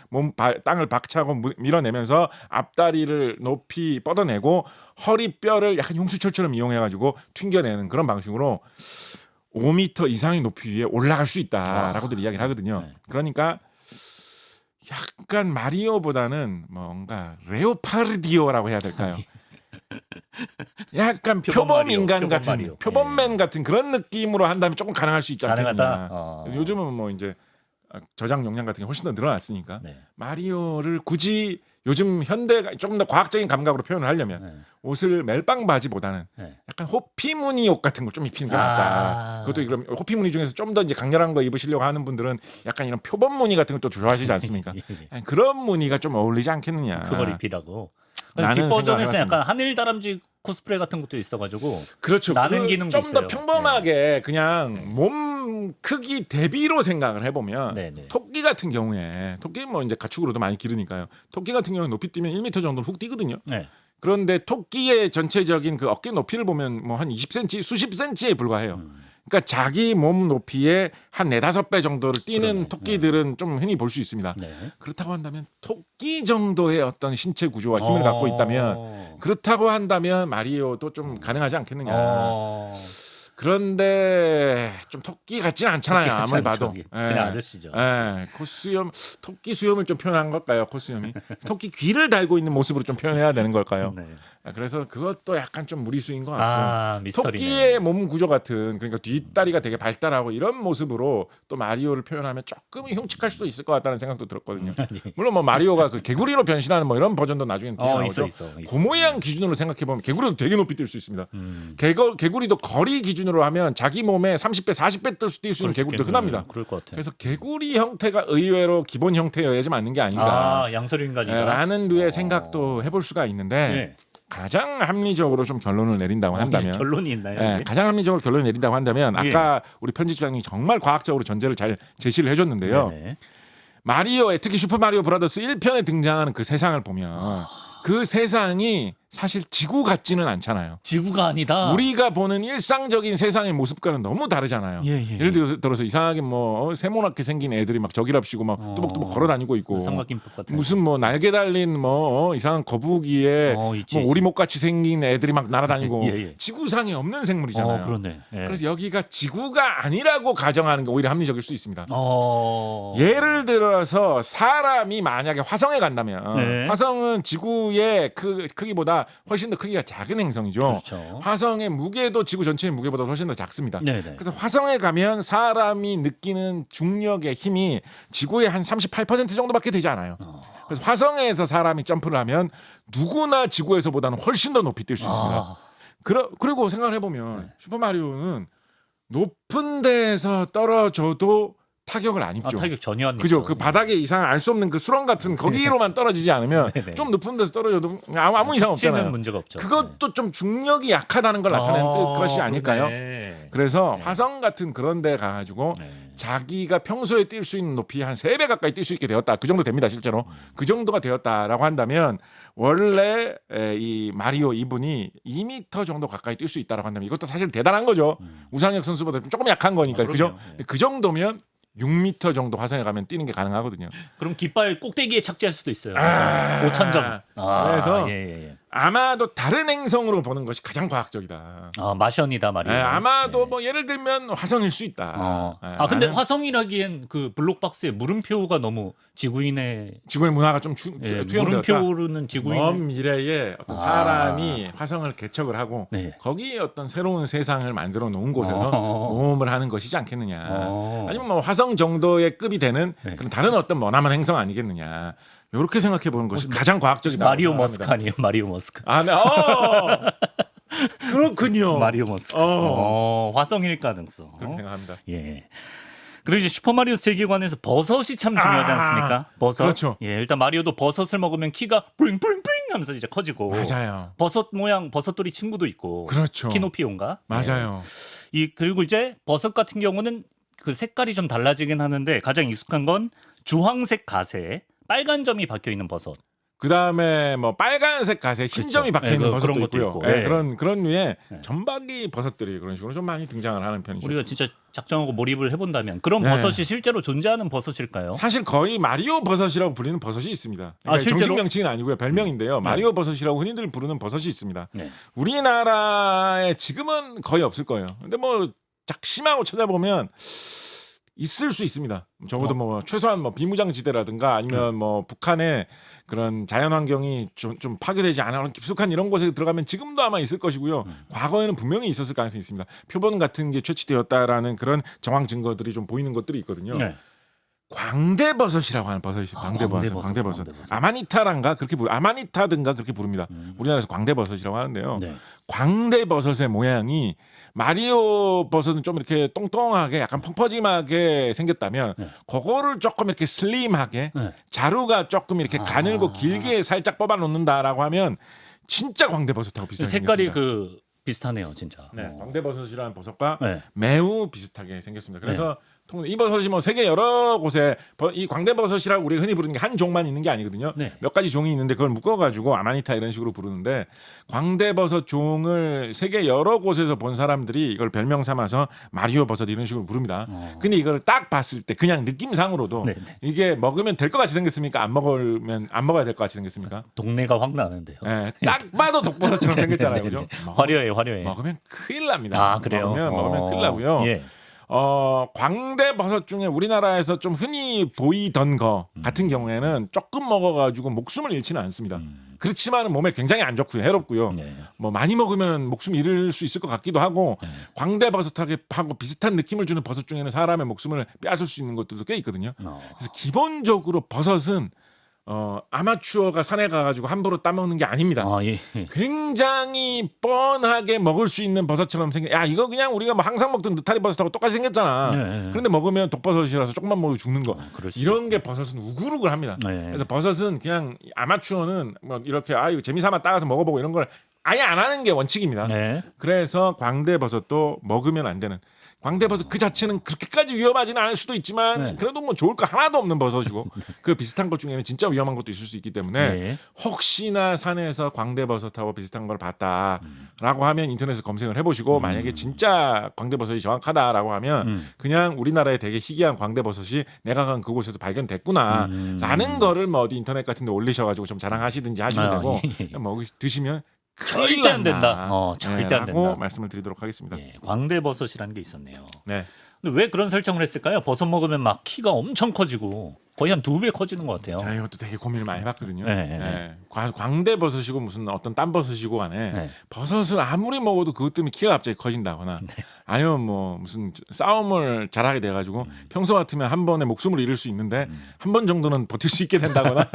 땅을 박차고 밀어내면서 앞다리를 높이 뻗어내고 허리뼈를 약간 용수철처럼 이용해가지고 튕겨내는 그런 방식으로 5m 이상의 높이 위에 올라갈 수 있다라고들 이야기를 하거든요. 네. 그러니까 약간 마리오보다는 뭔가 레오파르디오라고 해야 될까요? 약간 표범 표범 마리오, 인간 표범 같은 마리오. 표범맨 같은 그런 느낌으로 한다면 조금 가능할 수 있지 않겠느냐. 가능하다. 그래서 요즘은 뭐 이제 저장 용량 같은 게 훨씬 더 늘어났으니까 네. 마리오를 굳이 요즘 현대가 조금 더 과학적인 감각으로 표현을 하려면 네. 옷을 멜빵 바지보다는 네. 약간 호피무늬 옷 같은 걸 좀 입히는 게 낫다. 그것도 그럼 호피무늬 중에서 좀 더 이제 강렬한 거 입으시려고 하는 분들은 약간 이런 표범 무늬 같은 걸 또 좋아하시지 않습니까? 예. 그런 무늬가 좀 어울리지 않겠느냐. 그걸 입히라고. 나는 뒷버전에서 생각을 약간 하늘 다람쥐 코스프레 같은 것도 있어가지고 그렇죠. 나는 기능도 좀 더 있어요. 평범하게 그냥 네. 몸 크기 대비로 생각을 해보면 네, 네. 토끼 같은 경우에 토끼는 뭐 이제 가축으로도 많이 기르니까요. 토끼 같은 경우는 높이 뛰면 1m 정도는 훅 뛰거든요. 네. 그런데 토끼의 전체적인 그 어깨 높이를 보면 뭐 한 20cm, 수십 cm에 불과해요. 그러니까 자기 몸 높이의 한 4-5배 정도를 뛰는 그러네. 토끼들은 좀 흔히 볼 수 있습니다. 네. 그렇다고 한다면 토끼 정도의 어떤 신체 구조와 힘을 갖고 있다면 그렇다고 한다면 마리오도 좀 가능하지 않겠느냐. 그런데 좀 토끼 같지는 않잖아요. 아무리 봐도. 그냥 아저씨죠. 코수염, 토끼 수염을 좀 표현한 걸까요? 코수염이 토끼 귀를 달고 있는 모습으로 좀 표현해야 되는 걸까요? 네. 그래서 그것도 약간 좀 무리수인 것 같고 미스터리네. 토끼의 몸 구조 같은 그러니까 뒷다리가 되게 발달하고 이런 모습으로 또 마리오를 표현하면 조금 흉측할 수도 있을 것 같다는 생각도 들었거든요. 물론 뭐 마리오가 그 개구리로 변신하는 뭐 이런 버전도 나중에 뒤에 나오죠. 있어. 그 모양 기준으로 생각해 보면 개구리도 되게 높이 뛸 수 있습니다. 개구리도 거리 기준으로 하면 자기 몸에 30배, 40배 뛸 수 있는 개구리도 흔합니다. 그럴 것 같아요. 그래서 개구리 형태가 의외로 기본 형태여야 좀 맞는 게 아닌가. 양서류 인간이다. 라는 류의 생각도 해볼 수가 있는데 네. 가장 합리적으로 좀 결론을 내린다고 한다면 결론이 있나요? 가장 합리적으로 결론을 내린다고 한다면 아까 우리 편집장님이 정말 과학적으로 전제를 잘 제시를 해줬는데요. 네네. 마리오에 특히 슈퍼마리오 브라더스 1편에 등장하는 그 세상을 보면 그 세상이 사실 지구 같지는 않잖아요. 지구가 아니다. 우리가 보는 일상적인 세상의 모습과는 너무 다르잖아요. 예를 들어서 이상하게 뭐 세모나게 생긴 애들이 막 저기랍시고 막 뚜벅뚜벅 걸어다니고 있고 삼각김밥 같은 무슨 뭐 날개 달린 뭐 이상한 거북이에 뭐 오리목같이 생긴 애들이 막 날아다니고 지구상에 없는 생물이잖아요. 그러네. 그래서 여기가 지구가 아니라고 가정하는 게 오히려 합리적일 수 있습니다. 예를 들어서 사람이 만약에 화성에 간다면 화성은 지구의 크기보다 훨씬 더 크기가 작은 행성이죠. 그렇죠. 화성의 무게도 지구 전체의 무게보다 훨씬 더 작습니다. 네네. 그래서 화성에 가면 사람이 느끼는 중력의 힘이 지구의 한 38% 정도밖에 되지 않아요. 그래서 화성에서 사람이 점프를 하면 누구나 지구에서보다는 훨씬 더 높이 뛸 수 있습니다. 그리고 생각을 해보면 슈퍼마리오는 높은 데에서 떨어져도 타격을 안 입죠. 타격 전혀 안 그죠? 입죠. 그 바닥에 이상 알 수 없는 그 수렁 같은 거기로만 떨어지지 않으면 좀 높은 데서 떨어져도 아무 이상 없잖아요. 문제가 없죠. 그것도 좀 중력이 약하다는 걸 나타내는 것이 아닐까요? 그래서 화성 같은 그런 데 가가지고 자기가 평소에 뛸 수 있는 높이 한 3배 가까이 뛸 수 있게 되었다. 그 정도 됩니다, 실제로. 그 정도가 되었다라고 한다면 원래 이 마리오 이분이 2m 정도 가까이 뛸 수 있다라고 한다면 이것도 사실 대단한 거죠. 우상혁 선수보다 조금 약한 거니까. 그죠? 그 정도면 6m 정도 화성에 가면 뛰는 게 가능하거든요. 그럼 깃발 꼭대기에 착지할 수도 있어요. 5,000점. 그래서 아마도 다른 행성으로 보는 것이 가장 과학적이다. 마션이다 말이에요. 아마도 뭐 예를 들면 화성일 수 있다. 근데 화성이라기엔 그 블록박스에 물음표가 너무 지구의 문화가 좀 투영되었다. 물음표로는 지구인 먼 미래에 어떤 사람이 화성을 개척을 하고 거기에 어떤 새로운 세상을 만들어 놓은 곳에서 모험을 하는 것이지 않겠느냐. 아니면 뭐 화성 정도의 급이 되는 그런 다른 어떤 머나먼 행성 아니겠느냐. 이렇게 생각해 보는 것이 가장 과학적이다. 마리오 머스크 아니에요? 마리오 머스크. 네. 그렇군요. 마리오 머스크. 화성일 가능성. 그렇게 생각합니다. 그리고 이제 슈퍼마리오 세계관에서 버섯이 참 중요하지 않습니까? 버섯. 그렇죠. 일단 마리오도 버섯을 먹으면 키가 뿌링뿌링뿌링 하면서 이제 커지고. 맞아요. 버섯 모양 버섯돌이 친구도 있고. 그렇죠. 키노피온가? 맞아요. 그리고 이제 버섯 같은 경우는 그 색깔이 좀 달라지긴 하는데 가장 익숙한 건 주황색 가세에 빨간 점이 박혀 있는 버섯. 그 다음에 뭐 빨간색 가세 흰 점이 박혀 있는 버섯도 그런 것도 있고요. 있고. 그런 류의 전박이 버섯들이 그런 식으로 좀 많이 등장을 하는 편이죠. 우리가 진짜 작정하고 몰입을 해본다면 그런 버섯이 실제로 존재하는 버섯일까요? 사실 거의 마리오 버섯이라고 불리는 버섯이 있습니다. 그러니까 실제로? 정식 명칭은 아니고요. 별명인데요. 마리오 버섯이라고 흔히들 부르는 버섯이 있습니다. 우리나라에 지금은 거의 없을 거예요. 근데 뭐 작심하고 찾아보면 있을 수 있습니다. 적어도 뭐 최소한 뭐 비무장지대라든가 아니면 뭐 북한의 그런 자연환경이 좀 파괴되지 않아 깊숙한 이런 곳에 들어가면 지금도 아마 있을 것이고요. 과거에는 분명히 있었을 가능성이 있습니다. 표본 같은 게 채취되었다라는 그런 정황 증거들이 좀 보이는 것들이 있거든요. 네. 광대버섯이라고 하는 버섯이 광대버섯. 아마니타든가 그렇게 부릅니다. 우리나라에서 광대버섯이라고 하는데요. 네. 광대버섯의 모양이 마리오 버섯은 좀 이렇게 똥똥하게 약간 펑퍼짐하게 생겼다면 네. 그거를 조금 이렇게 슬림하게 네. 자루가 조금 이렇게 가늘고 길게 살짝 뽑아 놓는다라고 하면 진짜 광대버섯하고 비슷하게 색깔이 생겼습니다. 비슷하네요, 진짜. 네, 광대버섯이라는 버섯과 네. 매우 비슷하게 생겼습니다. 그래서 이 버섯이 뭐 세계 여러 곳에 이 광대버섯이라고 우리가 흔히 부르는 게 한 종만 있는 게 아니거든요. 네. 몇 가지 종이 있는데 그걸 묶어가지고 아마니타 이런 식으로 부르는데 광대버섯 종을 세계 여러 곳에서 본 사람들이 이걸 별명 삼아서 마리오 버섯 이런 식으로 부릅니다. 근데 이걸 딱 봤을 때 그냥 느낌상으로도 네. 이게 먹으면 될 것 같이 생겼습니까? 안 먹어야 될 것 같이 생겼습니까? 동네가 확 나는데요. 네, 딱 봐도 독버섯처럼 생겼잖아요, 네, 그죠? 화려해. 먹으면 큰일 납니다. 아, 그래요? 먹으면 큰일 나고요. 예. 광대버섯 중에 우리나라에서 좀 흔히 보이던 거 같은 경우에는 조금 먹어가지고 목숨을 잃지는 않습니다. 그렇지만 몸에 굉장히 안 좋고요, 해롭고요. 네. 뭐 많이 먹으면 목숨 잃을 수 있을 것 같기도 하고 광대버섯하고 비슷한 느낌을 주는 버섯 중에는 사람의 목숨을 빼앗을 수 있는 것들도 꽤 있거든요. 그래서 기본적으로 버섯은 아마추어가 산에 가가지고 함부로 따먹는 게 아닙니다. 예. 굉장히 뻔하게 먹을 수 있는 버섯처럼 야 이거 그냥 우리가 뭐 항상 먹던 느타리 버섯하고 똑같이 생겼잖아. 네. 그런데 먹으면 독버섯이라서 조금만 먹어도 죽는 거. 그럴 수 이런 게 버섯은 우글우글합니다. 네. 그래서 버섯은 그냥 아마추어는 뭐 이렇게 이거 재미삼아 따가서 먹어보고 이런 걸 아예 안 하는 게 원칙입니다. 네. 그래서 광대버섯도 먹으면 안 되는. 광대버섯 그 자체는 그렇게까지 위험하지는 않을 수도 있지만 네. 그래도 뭐 좋을 거 하나도 없는 버섯이고 그 비슷한 것 중에는 진짜 위험한 것도 있을 수 있기 때문에 네. 혹시나 산에서 광대버섯하고 비슷한 걸 봤다라고 하면 인터넷에 검색을 해보시고 만약에 진짜 광대버섯이 정확하다라고 하면 그냥 우리나라에 되게 희귀한 광대버섯이 내가 간 그곳에서 발견됐구나라는 거를 뭐 어디 인터넷 같은 데 올리셔가지고 좀 자랑하시든지 하시면 되고 뭐 드시면 절대 안 된다. 절대 안 라고 된다. 말씀을 드리도록 하겠습니다. 예, 광대버섯이라는 게 있었네요. 네. 근데 왜 그런 설정을 했을까요? 버섯 먹으면 막 키가 엄청 커지고 거의 한 2배 커지는 것 같아요. 제가 이것도 되게 고민을 많이 해봤거든요. 네. 광대버섯이고 무슨 어떤 딴 버섯이고 간에 네. 버섯을 아무리 먹어도 그것 때문에 키가 갑자기 커진다거나 아니면 뭐 무슨 싸움을 잘하게 돼가지고 평소 같으면 한 번에 목숨을 잃을 수 있는데 한 번 정도는 버틸 수 있게 된다거나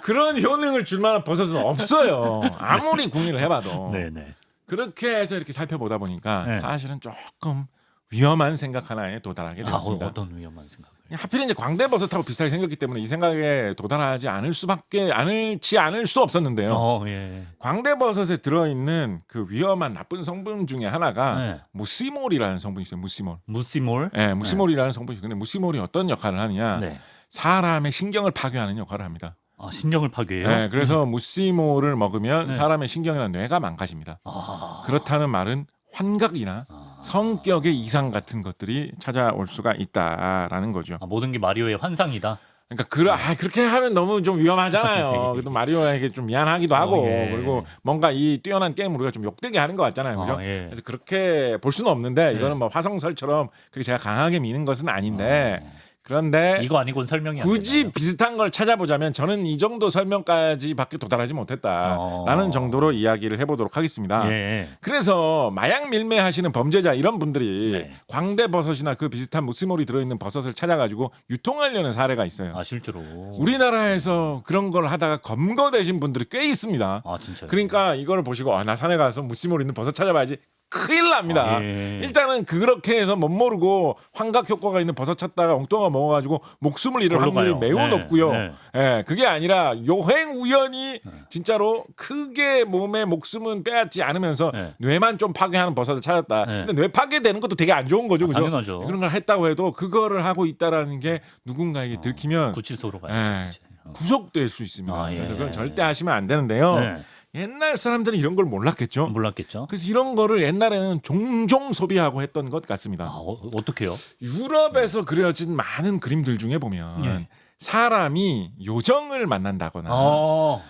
그런 효능을 줄 만한 버섯은 없어요. 아무리 궁리를 해봐도. 네네. 그렇게 해서 이렇게 살펴보다 보니까 네. 사실은 조금 위험한 생각 하나에 도달하게 되었습니다. 어떤 위험한 생각을? 하필 이제 광대버섯하고 비슷하게 생겼기 때문에 이 생각에 도달하지 않을 수 없었는데요. 예. 광대버섯에 들어있는 그 위험한 나쁜 성분 중에 하나가 네. 무시몰이라는 성분이 있어요. 무시몰. 무시몰? 네, 무시몰이라는 성분이 있어요. 근데 무시몰이 어떤 역할을 하느냐? 네. 사람의 신경을 파괴하는 역할을 합니다. 신경을 파괴해요? 네, 그래서 무시몰을 먹으면 네. 사람의 신경이나 뇌가 망가집니다. 아. 그렇다는 말은 환각이나 성격의 이상 같은 것들이 찾아올 수가 있다라는 거죠. 모든 게 마리오의 환상이다. 그러니까 그렇게 하면 너무 좀 위험하잖아요. 그래도 마리오에게 좀 미안하기도 하고 예. 그리고 뭔가 이 뛰어난 게임을 우리가 좀 욕되게 하는 것 같잖아요, 그죠? 예. 그래서 그렇게 볼 수는 없는데 이거는 뭐 화성설처럼 그렇게 제가 강하게 미는 것은 아닌데 그런데 이거 아니고는 설명이 안 굳이 되나요? 비슷한 걸 찾아보자면 저는 이 정도 설명까지밖에 도달하지 못했다라는 정도로 이야기를 해보도록 하겠습니다. 예. 그래서 마약 밀매하시는 범죄자 이런 분들이 네. 광대버섯이나 그 비슷한 무스몰이 들어있는 버섯을 찾아가지고 유통하려는 사례가 있어요. 실제로. 우리나라에서 그런 걸 하다가 검거되신 분들이 꽤 있습니다. 진짜요? 그러니까 이거를 보시고 나 산에 가서 무스몰 있는 버섯 찾아봐야지. 큰일 납니다. 예. 일단은 그렇게 해서 못 모르고 환각 효과가 있는 버섯 찾다가 엉뚱한 거 먹어가지고 목숨을 잃을 걸로 확률이 가요. 매우 네. 높고요. 네. 예, 그게 아니라 요행 우연히 진짜로 크게 몸에 목숨은 빼앗지 않으면서 네. 뇌만 좀 파괴하는 버섯을 찾았다. 네. 근데 뇌 파괴되는 것도 되게 안 좋은 거죠, 그죠? 당연하죠. 그런 걸 했다고 해도 그거를 하고 있다라는 게 누군가에게 들키면 구치소로 예, 가야죠. 구속될 수 있습니다. 예. 그래서 그건 절대 하시면 안 되는데요. 네. 옛날 사람들은 이런 걸 몰랐겠죠. 몰랐겠죠. 그래서 이런 거를 옛날에는 종종 소비하고 했던 것 같습니다. 어떻게요? 유럽에서 그려진 많은 그림들 중에 보면 예. 사람이 요정을 만난다거나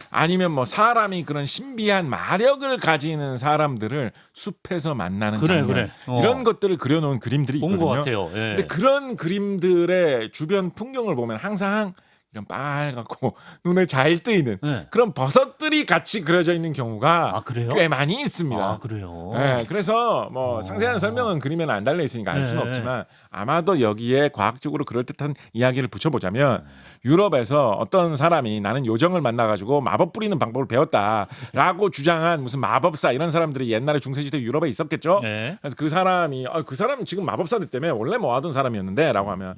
아니면 뭐 사람이 그런 신비한 마력을 가지는 사람들을 숲에서 만나는 장면 이런 것들을 그려놓은 그림들이 본 것 있거든요. 같아요. 예. 근데 그런 그림들의 주변 풍경을 보면 항상 이런 빨갛고 눈에 잘 뜨이는 네. 그런 버섯들이 같이 그려져 있는 경우가 아, 그래요? 꽤 많이 있습니다. 아, 그래요. 네, 그래서 뭐 상세한 설명은 그림에는 안 달려 있으니까 알 수는 네. 없지만 아마도 여기에 과학적으로 그럴듯한 이야기를 붙여보자면 유럽에서 어떤 사람이 나는 요정을 만나가지고 마법 부리는 방법을 배웠다라고 주장한 무슨 마법사 이런 사람들이 옛날에 중세시대 유럽에 있었겠죠. 네. 그래서 그 사람이 그 사람은 지금 마법사들 때문에 원래 모아둔 사람이었는데라고 하면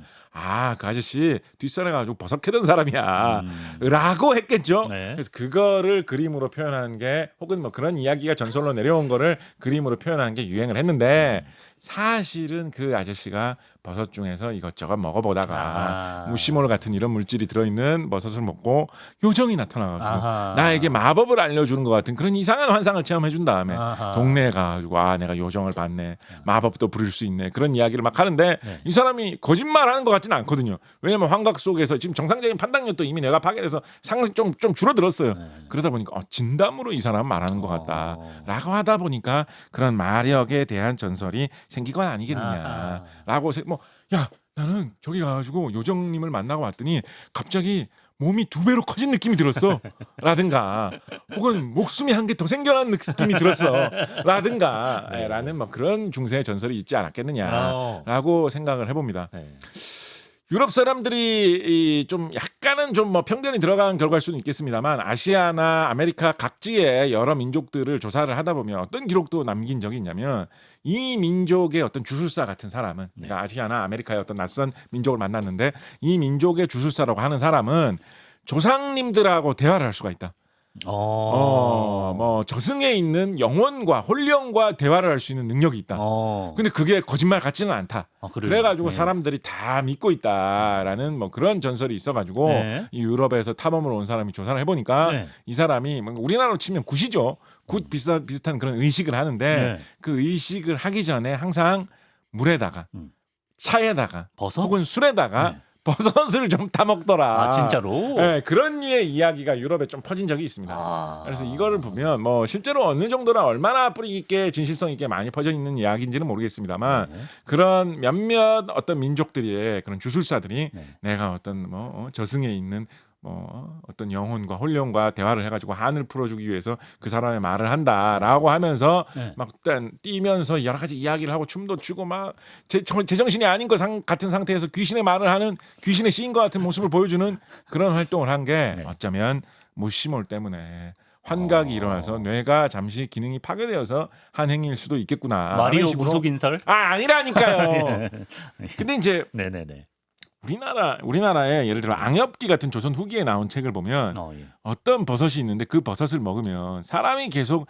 그 아저씨 뒷산에 가지고 버섯 캐던 사람이야라고 했겠죠. 네. 그래서 그거를 그림으로 표현하는 게 혹은 뭐 그런 이야기가 전설로 내려온 거를 그림으로 표현하는 게 유행을 했는데 사실은 그 아저씨가 버섯 중에서 이것저것 먹어보다가 무시몰 같은 이런 물질이 들어있는 버섯을 먹고 요정이 나타나가지고 나에게 마법을 알려주는 것 같은 그런 이상한 환상을 체험해준 다음에 동네에 가가지고 내가 요정을 봤네, 마법도 부릴 수 있네, 그런 이야기를 막 하는데 이 사람이 거짓말하는 것 같지는 않거든요. 왜냐면 환각 속에서 지금 정상적인 판단력도 이미 내가 파괴돼서 상승 좀 줄어들었어요. 그러다 보니까 진담으로 이 사람 말하는 것 같다라고 하다 보니까 그런 마력에 대한 전설이 생기건 아니겠느냐라고 야 나는 저기 가가지고 요정님을 만나고 왔더니 갑자기 몸이 2배로 커진 느낌이 들었어 라든가 혹은 목숨이 한 개 더 생겨난 느낌이 들었어 라든가 라는 뭐 그런 중세의 전설이 있지 않았겠느냐라고 생각을 해봅니다. 유럽 사람들이 좀 약간은 좀 뭐 편견이 들어간 결과일 수는 있겠습니다만 아시아나 아메리카 각지의 여러 민족들을 조사를 하다 보면 어떤 기록도 남긴 적이 있냐면 이 민족의 어떤 주술사 같은 사람은 그러니까 아시아나 아메리카의 어떤 낯선 민족을 만났는데 이 민족의 주술사라고 하는 사람은 조상님들하고 대화를 할 수가 있다. 뭐 저승에 있는 영혼과 혼령과 대화를 할 수 있는 능력이 있다. 근데 그게 거짓말 같지는 않다. 그래가지고 사람들이 다 믿고 있다라는 뭐 그런 전설이 있어가지고 이 유럽에서 탐험을 온 사람이 조사를 해보니까 이 사람이 우리나라로 치면 굿이죠. 굿 비슷한 그런 의식을 하는데 그 의식을 하기 전에 항상 물에다가 차에다가 버섯? 혹은 술에다가 버섯을 좀 타먹더라. 진짜로? 네, 그런 류의 이야기가 유럽에 좀 퍼진 적이 있습니다. 그래서 이거를 보면 뭐 실제로 어느 정도나 얼마나 뿌리 깊게 진실성 있게 많이 퍼져 있는 이야기인지는 모르겠습니다만 그런 몇몇 어떤 민족들의 그런 주술사들이 내가 어떤 저승에 있는 어떤 영혼과 혼령과 대화를 해가지고 한을 풀어주기 위해서 그 사람의 말을 한다라고 하면서 막 일단 뛰면서 여러 가지 이야기를 하고 춤도 추고 막 제정신이 아닌 것 같은 상태에서 귀신의 말을 하는 귀신의 시인 것 같은 모습을 보여주는 그런 활동을 한 게 어쩌면 무시몰 때문에 환각이 일어나서 뇌가 잠시 기능이 파괴되어서 한 행위일 수도 있겠구나. 마리오 무속 인설? 아니라니까요. 근데 이제 네네네. 우리나라에 예를 들어 앙엽기 같은 조선 후기에 나온 책을 보면 어떤 버섯이 있는데 그 버섯을 먹으면 사람이 계속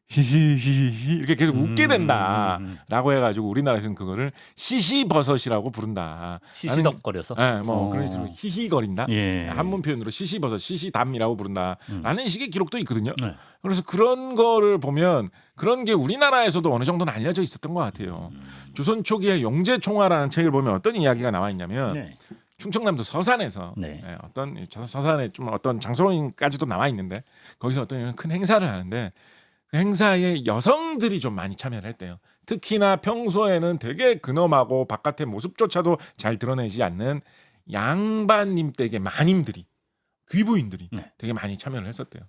히히히히 이렇게 계속 웃게 된다라고 해가지고 우리나라에서는 그거를 시시버섯이라고 부른다. 시시덕거려서? 그런 식으로 히히거린다. 한문 표현으로 시시버섯, 시시담이라고 부른다. 라는 식의 기록도 있거든요. 그래서 그런 거를 보면 그런 게 우리나라에서도 어느 정도는 알려져 있었던 것 같아요. 조선 초기에 용제총화라는 책을 보면 어떤 이야기가 나와 있냐면 충청남도 서산에서 어떤 서산에 좀 어떤 장소까지도 나와 있는데 거기서 어떤 큰 행사를 하는데 그 행사에 여성들이 좀 많이 참여를 했대요. 특히나 평소에는 되게 근엄하고 바깥의 모습조차도 잘 드러내지 않는 양반님 댁의 마님들이 귀부인들이 되게 많이 참여를 했었대요.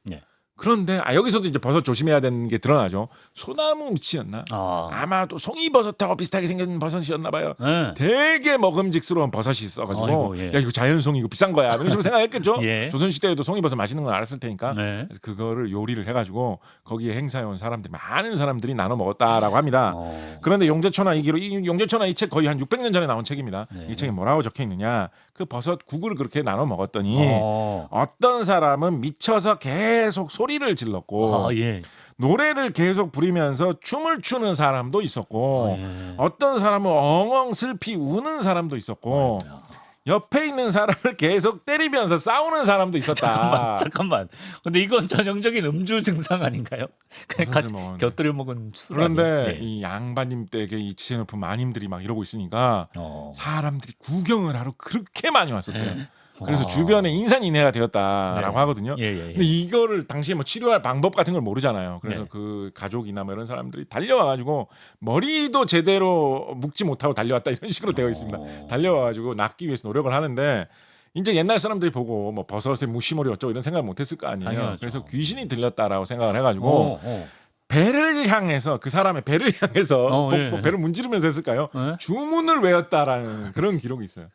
그런데 여기서도 이제 버섯 조심해야 되는 게 드러나죠. 소나무 밑이었나? 아마도 송이버섯하고 비슷하게 생긴 버섯이었나 봐요. 되게 먹음직스러운 버섯이 있어가지고 야 이거 자연송이 이거 비싼 거야 이런 식으로 생각했겠죠. 조선시대에도 송이버섯 맛있는 건 알았을 테니까 그래서 그거를 요리를 해가지고 거기에 행사해 온 사람들이 많은 사람들이 나눠 먹었다라고 합니다. 그런데 용제천하 용제천하 이 책 거의 한 600년 전에 나온 책입니다. 이 책에 뭐라고 적혀 있느냐, 그 버섯 국을 그렇게 나눠 먹었더니 어떤 사람은 미쳐서 계속 소리를 질렀고 노래를 계속 부리면서 춤을 추는 사람도 있었고 어떤 사람은 엉엉 슬피 우는 사람도 있었고 옆에 있는 사람을 계속 때리면서 싸우는 사람도 있었다. 잠깐만. 근데 이건 전형적인 음주 증상 아닌가요? 같이 곁들여 먹은 술. 그런데 이 양반님 댁에 이 지혜 높은 마님들이 막 이러고 있으니까 사람들이 구경을 하러 그렇게 많이 왔었대요. 그래서 주변에 인산인해가 되었다라고 네. 하거든요. 예, 예, 예. 근데 이거를 당시에 뭐 치료할 방법 같은 걸 모르잖아요. 그래서 네. 그 가족이나 뭐 이런 사람들이 달려와가지고 머리도 제대로 묶지 못하고 달려왔다 이런 식으로 되어 있습니다. 달려와가지고 낫기 위해서 노력을 하는데 이제 옛날 사람들이 보고 뭐 버섯에 무시머리 어쩌고 이런 생각을 못했을 거 아니에요. 당연하죠. 그래서 귀신이 들렸다라고 생각을 해가지고 배를 향해서 그 사람의 배를 향해서 예. 배를 문지르면서 했을까요? 예? 주문을 외웠다라는 그런 기록이 있어요.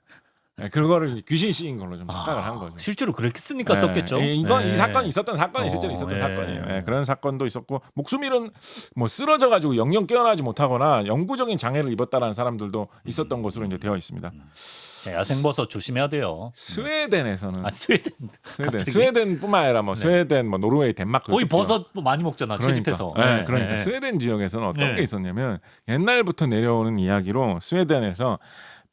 네, 그거를 귀신 씌인 걸로 좀 착각을 한 거죠. 실제로 그렇게 쓰니까 네, 썼겠죠. 이건 네. 이 사건이 있었던 사건이 실제로 있었던 예. 사건이에요. 네, 그런 사건도 있었고 목숨 잃은 뭐 쓰러져 가지고 영영 깨어나지 못하거나 영구적인 장애를 입었다라는 사람들도 있었던 것으로 이제 되어 있습니다. 네, 야생버섯 조심해야 돼요. 스웨덴에서는 스웨덴. 갑자기? 스웨덴뿐만 아니라 뭐 스웨덴, 뭐 노르웨이, 덴마크 거의 버섯 많이 먹잖아. 채집해서. 그러니까, 그러니까 스웨덴 지역에서는 어떤 게 있었냐면 옛날부터 내려오는 이야기로 스웨덴에서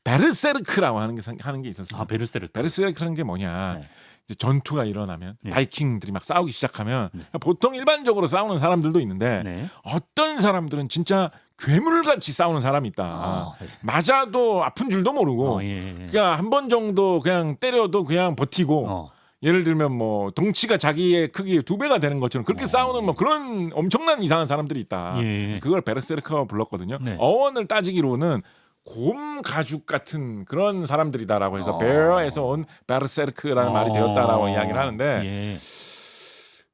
베르세르크라고 하는 게 있었어요. 아, 베르세르크. 베르세르크라는 게 뭐냐? 네. 이제 전투가 일어나면 네. 바이킹들이 막 싸우기 시작하면 보통 일반적으로 싸우는 사람들도 있는데 네. 어떤 사람들은 진짜 괴물같이 싸우는 사람이 있다. 네. 맞아도 아픈 줄도 모르고 예. 그냥 한 번 정도 그냥 때려도 그냥 버티고 예를 들면 뭐 덩치가 자기의 크기의 2배가 되는 것처럼 그렇게 싸우는 뭐 그런 엄청난 이상한 사람들이 있다. 예. 그걸 베르세르크라고 불렀거든요. 네. 어원을 따지기로는 곰 가죽 같은 그런 사람들이다라고 해서 베어에서 온 베르세르크라는 말이 되었다라고 이야기를 하는데 예.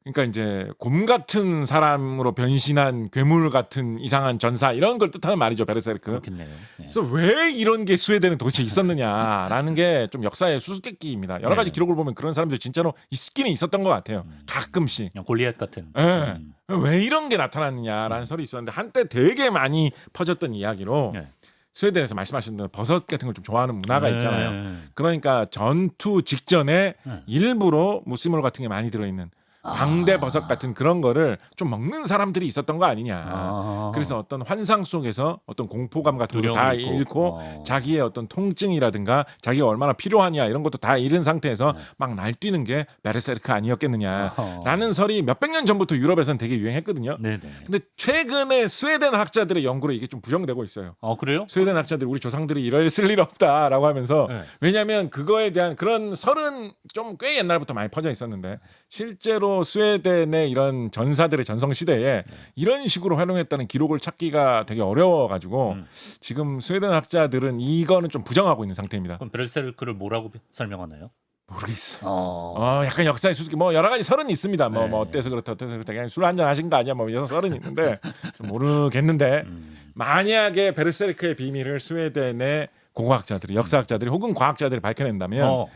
그러니까 이제 곰 같은 사람으로 변신한 괴물 같은 이상한 전사 이런 걸 뜻하는 말이죠 베르세르크. 그렇겠네요. 네. 그래서 왜 이런 게 스웨덴에 도대체 있었느냐라는 게 좀 역사의 수수께끼입니다. 여러 가지 네. 기록을 보면 그런 사람들이 진짜로 있기는 있었던 것 같아요. 가끔씩. 그냥 골리앗 같은. 예. 왜 이런 게 나타났느냐라는 설이 있었는데 한때 되게 많이 퍼졌던 이야기로 네. 스웨덴에서 말씀하신 대로 버섯 같은 걸 좀 좋아하는 문화가 있잖아요. 네. 그러니까 전투 직전에 네. 일부러 무스물 같은 게 많이 들어있는 광대 버섯 같은 그런 거를 좀 먹는 사람들이 있었던 거 아니냐. 그래서 어떤 환상 속에서 어떤 공포감 같은 것도 다 두려움이 잃고 자기의 어떤 통증이라든가 자기가 얼마나 필요하냐 이런 것도 다 잃은 상태에서 막 날뛰는 게 베르세르크 아니었겠느냐라는 설이 몇백 년 전부터 유럽에서는 되게 유행했거든요. 네네. 근데 최근에 스웨덴 학자들의 연구로 이게 좀 부정되고 있어요. 그래요? 스웨덴 학자들이 우리 조상들이 이랬을 일 없다라고 하면서 네. 왜냐하면 그거에 대한 그런 설은 좀 꽤 옛날부터 많이 퍼져 있었는데 실제로 스웨덴의 이런 전사들의 전성 시대에 이런 식으로 활용했다는 기록을 찾기가 되게 어려워가지고 지금 스웨덴 학자들은 이거는 좀 부정하고 있는 상태입니다. 그럼 베르세르크를 뭐라고 설명하나요? 모르겠어. 약간 역사의 수수께 뭐 여러 가지 설은 있습니다. 뭐 어때서 그렇다 어때서 그렇다 그냥 술 한잔 하신 거 아니야 뭐 여러 설은 있는데 좀 모르겠는데 만약에 베르세르크의 비밀을 스웨덴의 고고학자들이 역사학자들이 혹은 과학자들이 밝혀낸다면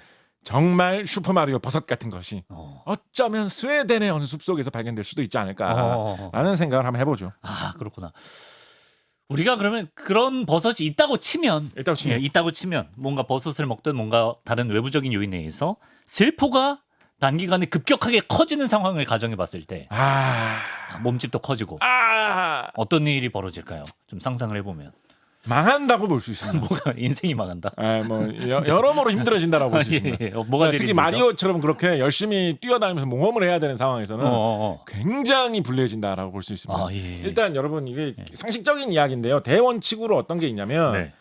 정말 슈퍼마리오 버섯 같은 것이 어쩌면 스웨덴의 어느 숲속에서 발견될 수도 있지 않을까라는 생각을 한번 해보죠. 아, 그렇구나. 우리가 그러면 그런 버섯이 있다고 치면 뭔가 버섯을 먹든 뭔가 다른 외부적인 요인에 의해서 세포가 단기간에 급격하게 커지는 상황을 가정해 봤을 때 몸집도 커지고 어떤 일이 벌어질까요? 좀 상상을 해보면. 망한다고 볼 수 있습니다. 뭐가 인생이 망한다? 뭐 여러모로 힘들어진다라고 볼 수 있습니다. 뭐가 제일 특히 힘들죠? 마리오처럼 그렇게 열심히 뛰어다니면서 모험을 해야 되는 상황에서는 굉장히 불리해진다라고 볼 수 있습니다. 일단 여러분 이게 상식적인 이야기인데요. 대원칙으로 어떤 게 있냐면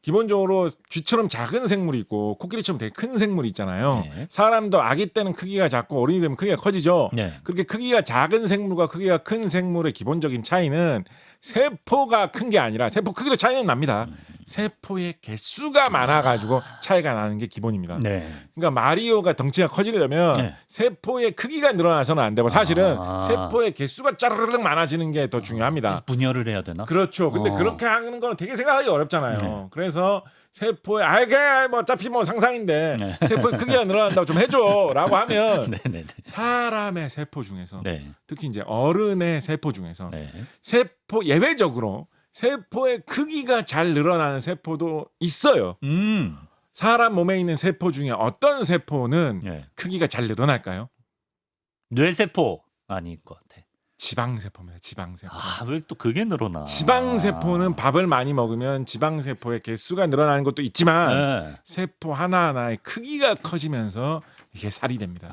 기본적으로 쥐처럼 작은 생물이 있고 코끼리처럼 되게 큰 생물이 있잖아요. 사람도 아기 때는 크기가 작고 어른이 되면 크기가 커지죠. 그렇게 크기가 작은 생물과 크기가 큰 생물의 기본적인 차이는 세포가 큰 게 아니라 세포 크기도 차이는 납니다. 세포의 개수가 많아가지고 차이가 나는 게 기본입니다. 그러니까 마리오가 덩치가 커지려면 세포의 크기가 늘어나서는 안 되고 사실은 세포의 개수가 짜르르륵 많아지는 게 더 중요합니다. 분열을 해야 되나? 그렇죠. 근데 그렇게 하는 거는 되게 생각하기 어렵잖아요. 그래서 세포의 뭐 어차피 뭐 상상인데 세포의 크기가 늘어난다고 좀 해줘라고 하면 사람의 세포 중에서 특히 이제 어른의 세포 중에서 세포 예외적으로 세포의 크기가 잘 늘어나는 세포도 있어요. 사람 몸에 있는 세포 중에 어떤 세포는 크기가 잘 늘어날까요? 뇌세포 아닐 것 같아. 지방세포입니다. 지방세포. 왜 또 그게 늘어나? 지방세포는 밥을 많이 먹으면 지방세포의 개수가 늘어나는 것도 있지만 세포 하나하나의 크기가 커지면서 이게 살이 됩니다.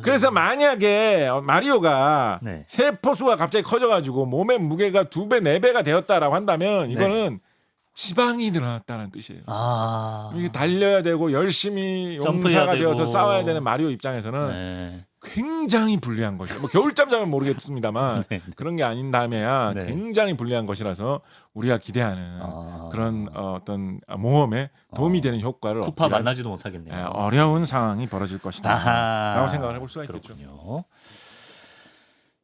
그래서 만약에 마리오가 세포 수가 갑자기 커져가지고 몸의 무게가 2배, 4배가 되었다라고 한다면 이거는 지방이 늘어났다는 뜻이에요. 아. 이게 달려야 되고 열심히 점프해야 용사가 되어서 되고. 싸워야 되는 마리오 입장에서는 네. 굉장히 불리한 것이죠. 뭐 겨울잠 자면 모르겠습니다만 네. 그런 게 아닌 다음에야 네. 굉장히 불리한 것이라서 우리가 기대하는 아. 그런 어떤 모험에 도움이 되는 효과를 쿠파 얻기란, 만나지도 못하겠네요. 어려운 상황이 벌어질 것이다. 아하. 라고 생각을 해볼 수가 있겠죠. 그렇군요.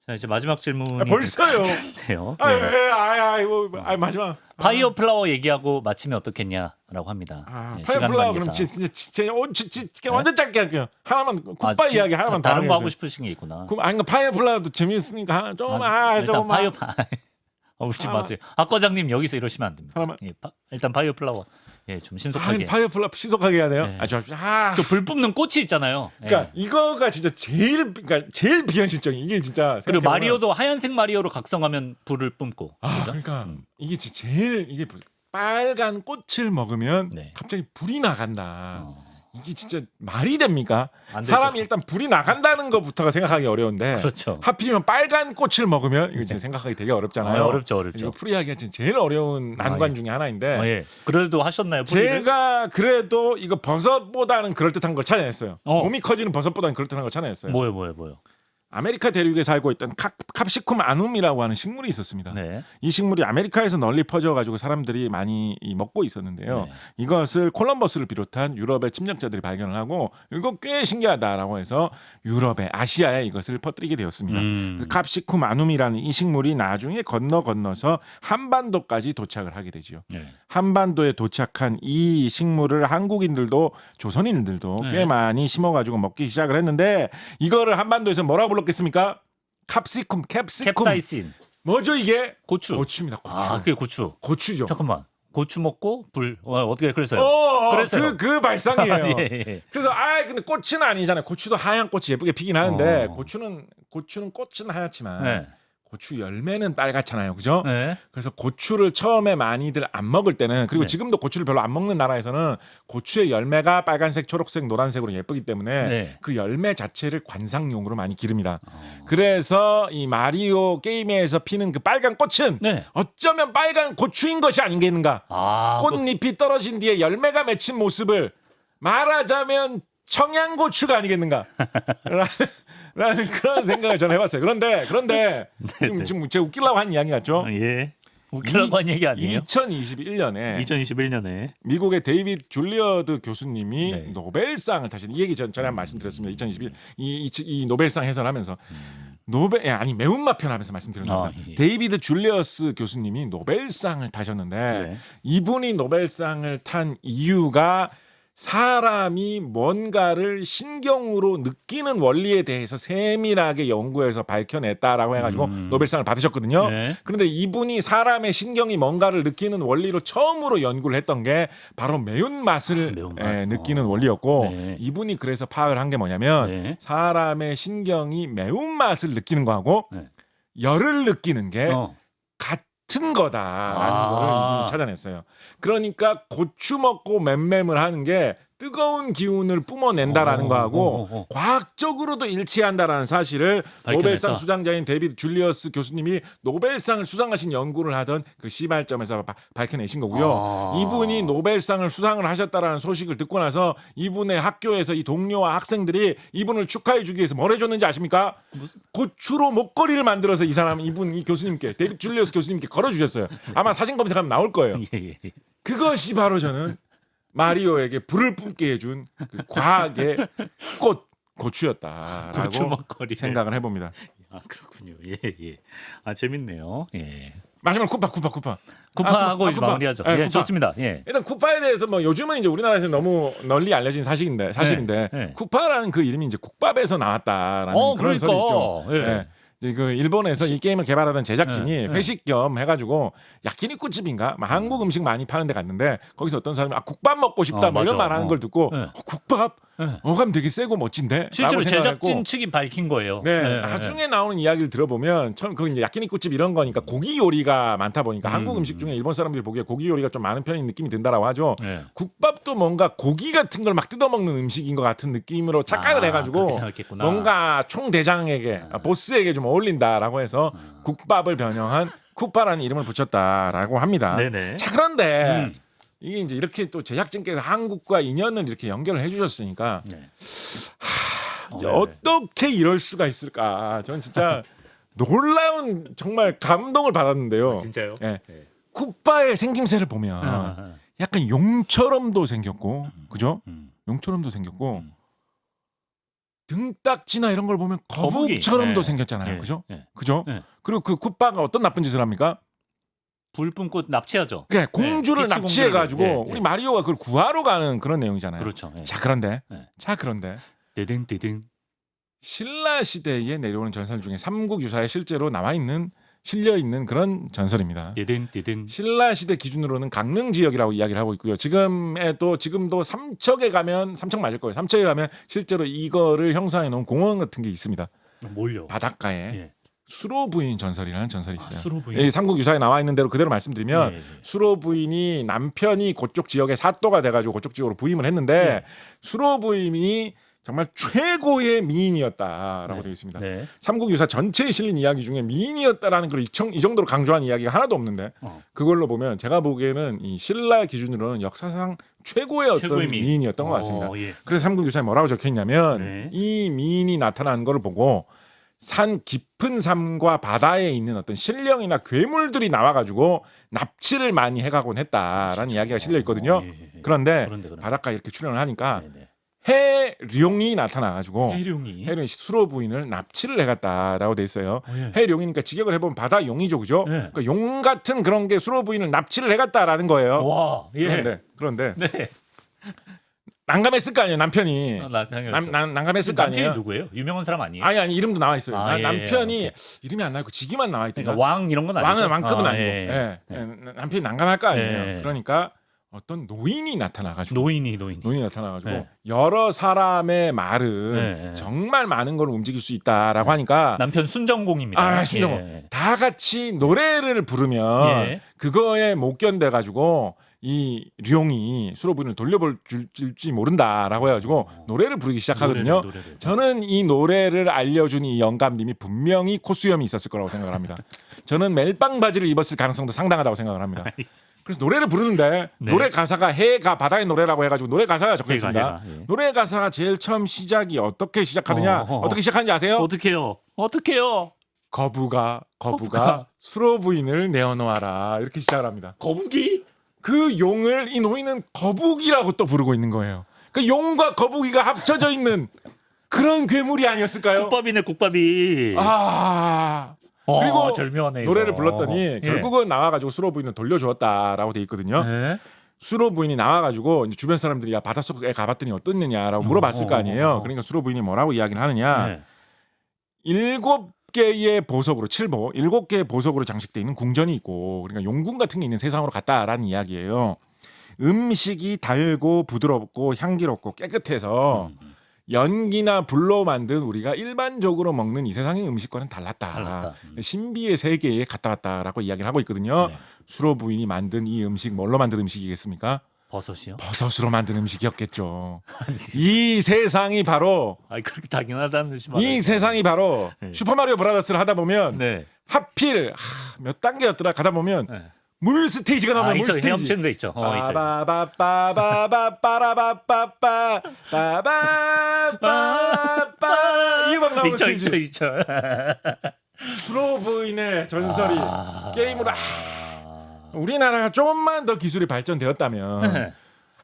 자 이제 마지막 질문이 벌써요. 돼요. 마지막 파이어 플라워 얘기하고 마치면 어떻겠냐라고 합니다. 네, 파이어 시간 플라워 관계상. 그럼 진짜 완전 짧게 할게요. 하나만 굿바이 아, 이야기 하나만 더 다른 거 하겠어요. 하고 싶으신 게 있구나. 아니 파이어 플라워도 재미있으니까 하나 일단 조금만 울지 하나만. 마세요. 학 과장님 여기서 이러시면 안 됩니다. 하나만. 예, 일단 파이어 플라워 좀 신속하게. 파이어 플라워 신속하게 해야 돼요. 네. 아, 그 불 뿜는 꽃이 있잖아요. 예. 그러니까 이거가 진짜 제일 비현실적인 이게 진짜 그리고 생각해보면- 마리오도 하얀색 마리오로 각성하면 불을 뿜고. 그죠? 그러니까 이게 진짜 제일 이게 빨간 꽃을 먹으면 네. 갑자기 불이 나간다. 어, 이게 진짜 말이 됩니까? 안 되죠. 사람이 일단 불이 나간다는 것부터가 생각하기 어려운데 그렇죠. 하필이면 빨간 꽃을 먹으면 이거 진짜 생각하기 되게 어렵잖아요. 어렵죠, 이거 어렵죠. 풀이하기가 진짜 제일 어려운 난관 예. 중에 하나인데 예. 그래도 하셨나요? 풀이를? 제가 그래도 이거 버섯보다는 그럴듯한 걸 찾아냈어요. 몸이 커지는 버섯보다는 그럴듯한 걸 찾아냈어요. 뭐요? 아메리카 대륙에 살고 있던 캅시쿰 아눔이라고 하는 식물이 있었습니다. 네. 이 식물이 아메리카에서 널리 퍼져가지고 사람들이 많이 먹고 있었는데요. 네. 이것을 콜럼버스를 비롯한 유럽의 침략자들이 발견을 하고 이거 꽤 신기하다라고 해서 유럽에 아시아에 이것을 퍼뜨리게 되었습니다. 그래서 캅시쿰 아눔이라는 이 식물이 나중에 건너서 한반도까지 도착을 하게 되지요. 네. 한반도에 도착한 이 식물을 한국인들도 조선인들도 네. 꽤 많이 심어가지고 먹기 시작을 했는데 이거를 한반도에서 뭐라고 불렀겠습니까? 캡시쿰. 캡사이신. 뭐죠 이게? 고추. 고추입니다. 고추. 아, 그게 고추. 고추죠. 잠깐만. 고추 먹고 불 어떻게 그랬어요? 그래서요. 그 발상이에요. 예. 그래서 근데 꽃은 아니잖아요. 고추도 하얀 꽃이 예쁘게 피긴 하는데 어. 고추는 꽃은 하얗지만 네. 고추 열매는 빨갛잖아요. 그죠? 네. 그래서 고추를 처음에 많이들 안 먹을 때는 그리고 네. 지금도 고추를 별로 안 먹는 나라에서는 고추의 열매가 빨간색, 초록색, 노란색으로 예쁘기 때문에 네. 그 열매 자체를 관상용으로 많이 기릅니다. 그래서 이 마리오 게임에서 피는 그 빨간 꽃은 네. 어쩌면 빨간 고추인 것이 아닌겠는가? 아, 꽃잎이 떨어진 뒤에 열매가 맺힌 모습을 말하자면 청양고추가 아니겠는가? 라는 그런 생각을 저는 해봤어요. 그런데 지금 제가 웃기려고 한 이야기 같죠? 예. 웃기려고 한 얘기 아니에요? 2021년에 2021년에 미국의 데이비드 줄리어드 교수님이 네. 노벨상을 타신 이 얘기 전에 한번 말씀드렸습니다. 2021 이 노벨상 해설하면서 매운맛 편하면서 말씀드렸습니다. 예. 데이비드 줄리어스 교수님이 노벨상을 타셨는데 네. 이분이 노벨상을 탄 이유가 사람이 뭔가를 신경으로 느끼는 원리에 대해서 세밀하게 연구해서 밝혀냈다라고 해가지고 노벨상을 받으셨거든요. 네. 그런데 이분이 사람의 신경이 뭔가를 느끼는 원리로 처음으로 연구를 했던 게 바로 매운맛을 매운맛. 느끼는 원리였고 네. 이분이 그래서 파악을 한 게 뭐냐면 네. 사람의 신경이 매운맛을 느끼는 거하고 네. 열을 느끼는 게 같은 거다라는 거를 이분이 찾아냈어요. 그러니까 고추 먹고 맴맴을 하는 게 뜨거운 기운을 뿜어낸다라는 거하고 과학적으로도 일치한다라는 사실을 밝혀냈다. 노벨상 수상자인 데이비드 줄리어스 교수님이 노벨상을 수상하신 연구를 하던 그 시발점에서 밝혀내신 거고요. 이분이 노벨상을 수상을 하셨다라는 소식을 듣고 나서 이분의 학교에서 이 동료와 학생들이 이분을 축하해 주기 위해서 뭘 해줬는지 아십니까? 고추로 목걸이를 만들어서 이 교수님께 데이비드 줄리어스 교수님께 걸어주셨어요. 아마 사진 검색하면 나올 거예요. 예. 그것이 바로 저는 마리오에게 불을 뿜게 해준 그 과학의 고추였다라고 고추 먹거리 생각을 해봅니다. 아 그렇군요. 예. 아 재밌네요. 예. 마지막 쿠파. 쿠파하고 이제 쿠파. 마무리하죠. 네, 예, 쿠파. 좋습니다. 예. 일단 쿠파에 대해서 뭐 요즘은 이제 우리나라에서 너무 널리 알려진 사실인데 네. 쿠파라는 그 이름이 이제 국밥에서 나왔다라는 그런 그러니까. 설이 있죠. 예. 네. 이제 그 일본에서 이 게임을 개발하던 제작진이 네. 회식 겸 해가지고 야키니쿠 집인가 막 한국 음식 많이 파는 데 갔는데 거기서 어떤 사람이 국밥 먹고 싶다 뭐 이런 맞아. 말하는 걸 듣고 네. 국밥 네. 어감 되게 세고 멋진데 실제로 라고 생각을 제작진 했고, 측이 밝힌 거예요. 네, 나중에 나오는 이야기를 들어보면 처음 그 이제 야키니쿠집 이런 거니까 고기 요리가 많다 보니까 한국 음식 중에 일본 사람들이 보기에 고기 요리가 좀 많은 편인 느낌이 든다라고 하죠. 네. 국밥도 뭔가 고기 같은 걸 막 뜯어먹는 음식인 것 같은 느낌으로 착각을 해가지고 그렇게 생각했구나. 뭔가 총대장에게 보스에게 좀 어울린다라고 해서 국밥을 변형한 쿠파라는 이름을 붙였다라고 합니다. 네네. 자, 그런데 이게 이제 이렇게 또 제작진께서 한국과 인연을 이렇게 연결을 해주셨으니까 네. 이제 어떻게 이럴 수가 있을까? 전 진짜 놀라운 정말 감동을 받았는데요. 진짜요? 예. 네. 쿠파의 생김새를 보면 약간 용처럼도 생겼고, 그죠? 용처럼도 생겼고, 등딱지나 이런 걸 보면 거북처럼도 생겼잖아요, 그죠? 그죠? 그리고 그 쿠파가 어떤 나쁜 짓을 합니까? 불 뿜고 납치하죠. 그래, 공주를 피치 납치해가지고 공주를, 우리 마리오가 그걸 구하러 가는 그런 내용이잖아요. 그렇죠. 자, 그런데 네. 띠딩 신라 시대에 내려오는 전설 중에 삼국 유사에 실제로 실려 있는 그런 전설입니다. 띠딩 신라 시대 기준으로는 강릉 지역이라고 이야기를 하고 있고요. 지금도 삼척에 가면 삼척 맞을 거예요. 삼척에 가면 실제로 이거를 형상해 놓은 공원 같은 게 있습니다. 뭘요? 바닷가에 예. 수로 부인 전설이라는 전설이 있어요. 수로 부인. 이 삼국 유사에 나와 있는 대로 그대로 말씀드리면 수로 부인이 남편이 그쪽 지역의 사또가 돼가지고 그쪽 지역으로 부임을 했는데 수로 부인이 정말 최고의 미인이었다라고 되어 있습니다. 삼국 유사 전체에 실린 이야기 중에 미인이었다라는 걸 이 정도로 강조한 이야기가 하나도 없는데 그걸로 보면 제가 보기에는 이 신라 기준으로는 역사상 최고의 어떤 미인이었던 것 같습니다. 그래서 삼국 유사에 뭐라고 적혀 있냐면 이 미인이 나타난 걸 보고 산 깊은 삶과 바다에 있는 어떤 신령이나 괴물들이 나와가지고 납치를 많이 해가곤 했다라는 이야기가 실려 있거든요. 그런데 바닷가에 이렇게 출연을 하니까 해룡이 나타나가지고 해룡이 수로 부인을 납치를 해갔다라고 돼 있어요. 해룡이니까 직역을 해보면 바다용이죠, 그죠? 그러니까 용 같은 그런 게 수로 부인을 납치를 해갔다라는 거예요. 와, 그런데 난감했을 거 아니에요, 남편이. 난감했을 거 아니에요. 남편이 누구예요? 유명한 사람 아니에요? 아니 이름도 나와 있어요. 남편이 이름이 안 나와 있고 직위만 나와 있대요. 그러니까 왕 이런 건 아니죠. 왕급은 아니고. 남편이 난감할 거 아니에요. 그러니까 어떤 노인이 나타나가지고 노인이 나타나가지고 여러 사람의 말은 정말 많은 걸 움직일 수 있다라고 하니까 남편 순정공입니다. 순정공 다 같이 노래를 부르면 그거에 못 견뎌가지고 이 룡이 수로 부인을 돌려볼 줄지 모른다라고 해가지고 노래를 부르기 시작하거든요. 노래를. 저는 이 노래를 알려준 이 영감님이 분명히 코수염이 있었을 거라고 생각을 합니다. 저는 멜빵 바지를 입었을 가능성도 상당하다고 생각을 합니다. 그래서 노래를 부르는데 노래 가사가 해가 바다의 노래라고 해가지고 노래 가사가 적혀 있습니다. 노래 가사가 제일 처음 시작이 어떻게 시작하느냐? 어떻게 시작하는지 아세요? 어떻게요? 거부가 수로 부인을 내어놓아라 이렇게 시작을 합니다. 거북이? 그 용을 이 노인은 거북이라고 또 부르고 있는 거예요. 그 용과 거북이가 합쳐져 있는 그런 괴물이 아니었을까요? 국밥이. 그리고 절묘하네, 노래를 불렀더니 결국은 나와가지고 수로 부인을 돌려주었다라고 돼 있거든요. 수로 부인이 나와가지고 이제 주변 사람들이 야 바닷속에 가봤더니 어떻느냐라고 물어봤을 거 아니에요. 그러니까 수로 부인이 뭐라고 이야기를 하느냐. 7개의 보석으로 7개의 보석으로 장식되어 있는 궁전이 있고 그러니까 용궁 같은 게 있는 세상으로 갔다라는 이야기예요. 음식이 달고 부드럽고 향기롭고 깨끗해서 연기나 불로 만든 우리가 일반적으로 먹는 이 세상의 음식과는 달랐다. 신비의 세계에 갔다 왔다라고 이야기를 하고 있거든요. 수로 부인이 만든 이 음식 뭘로 만든 음식이겠습니까? 버섯이요? 버섯으로 만든 음식이었겠죠. 이 세상이 바로 그렇게 당연하다는 듯이 이 세상이 바로 슈퍼마리오 브라더스를 하다 보면 하필 몇 단계였더라 가다 보면 물 스테이지가 나오면 물 스테이지. 헤엄치는 데 있죠. 빠바바바바바바바바바바바바바 이거 막 나오는 스테이지. 있죠. 수로 부인의 전설이 게임으로 우리나라가 조금만 더 기술이 발전되었다면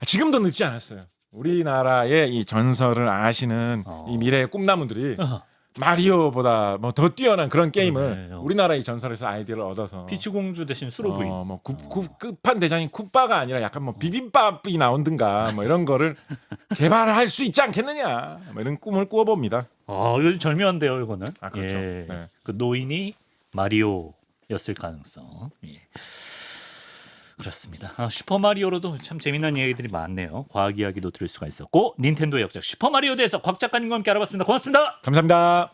지금도 늦지 않았어요. 우리나라의 이 전설을 아시는 이 미래의 꿈나무들이 마리오보다 뭐 더 뛰어난 그런 게임을 우리나라의 전설에서 아이디어를 얻어서 피치공주 대신 수로 부인 끝판 대장인 쿠파가 아니라 약간 뭐 비빔밥이 나온든가 뭐 이런 거를 개발할 수 있지 않겠느냐 뭐 이런 꿈을 꾸어봅니다. 이거 절묘한데요, 이거는. 그렇죠. 그 노인이 마리오였을 가능성. 그렇습니다. 슈퍼마리오로도 참 재미난 이야기들이 많네요. 과학 이야기도 들을 수가 있었고 닌텐도의 역작 슈퍼마리오에 대해서 곽 작가님과 함께 알아봤습니다. 고맙습니다. 감사합니다.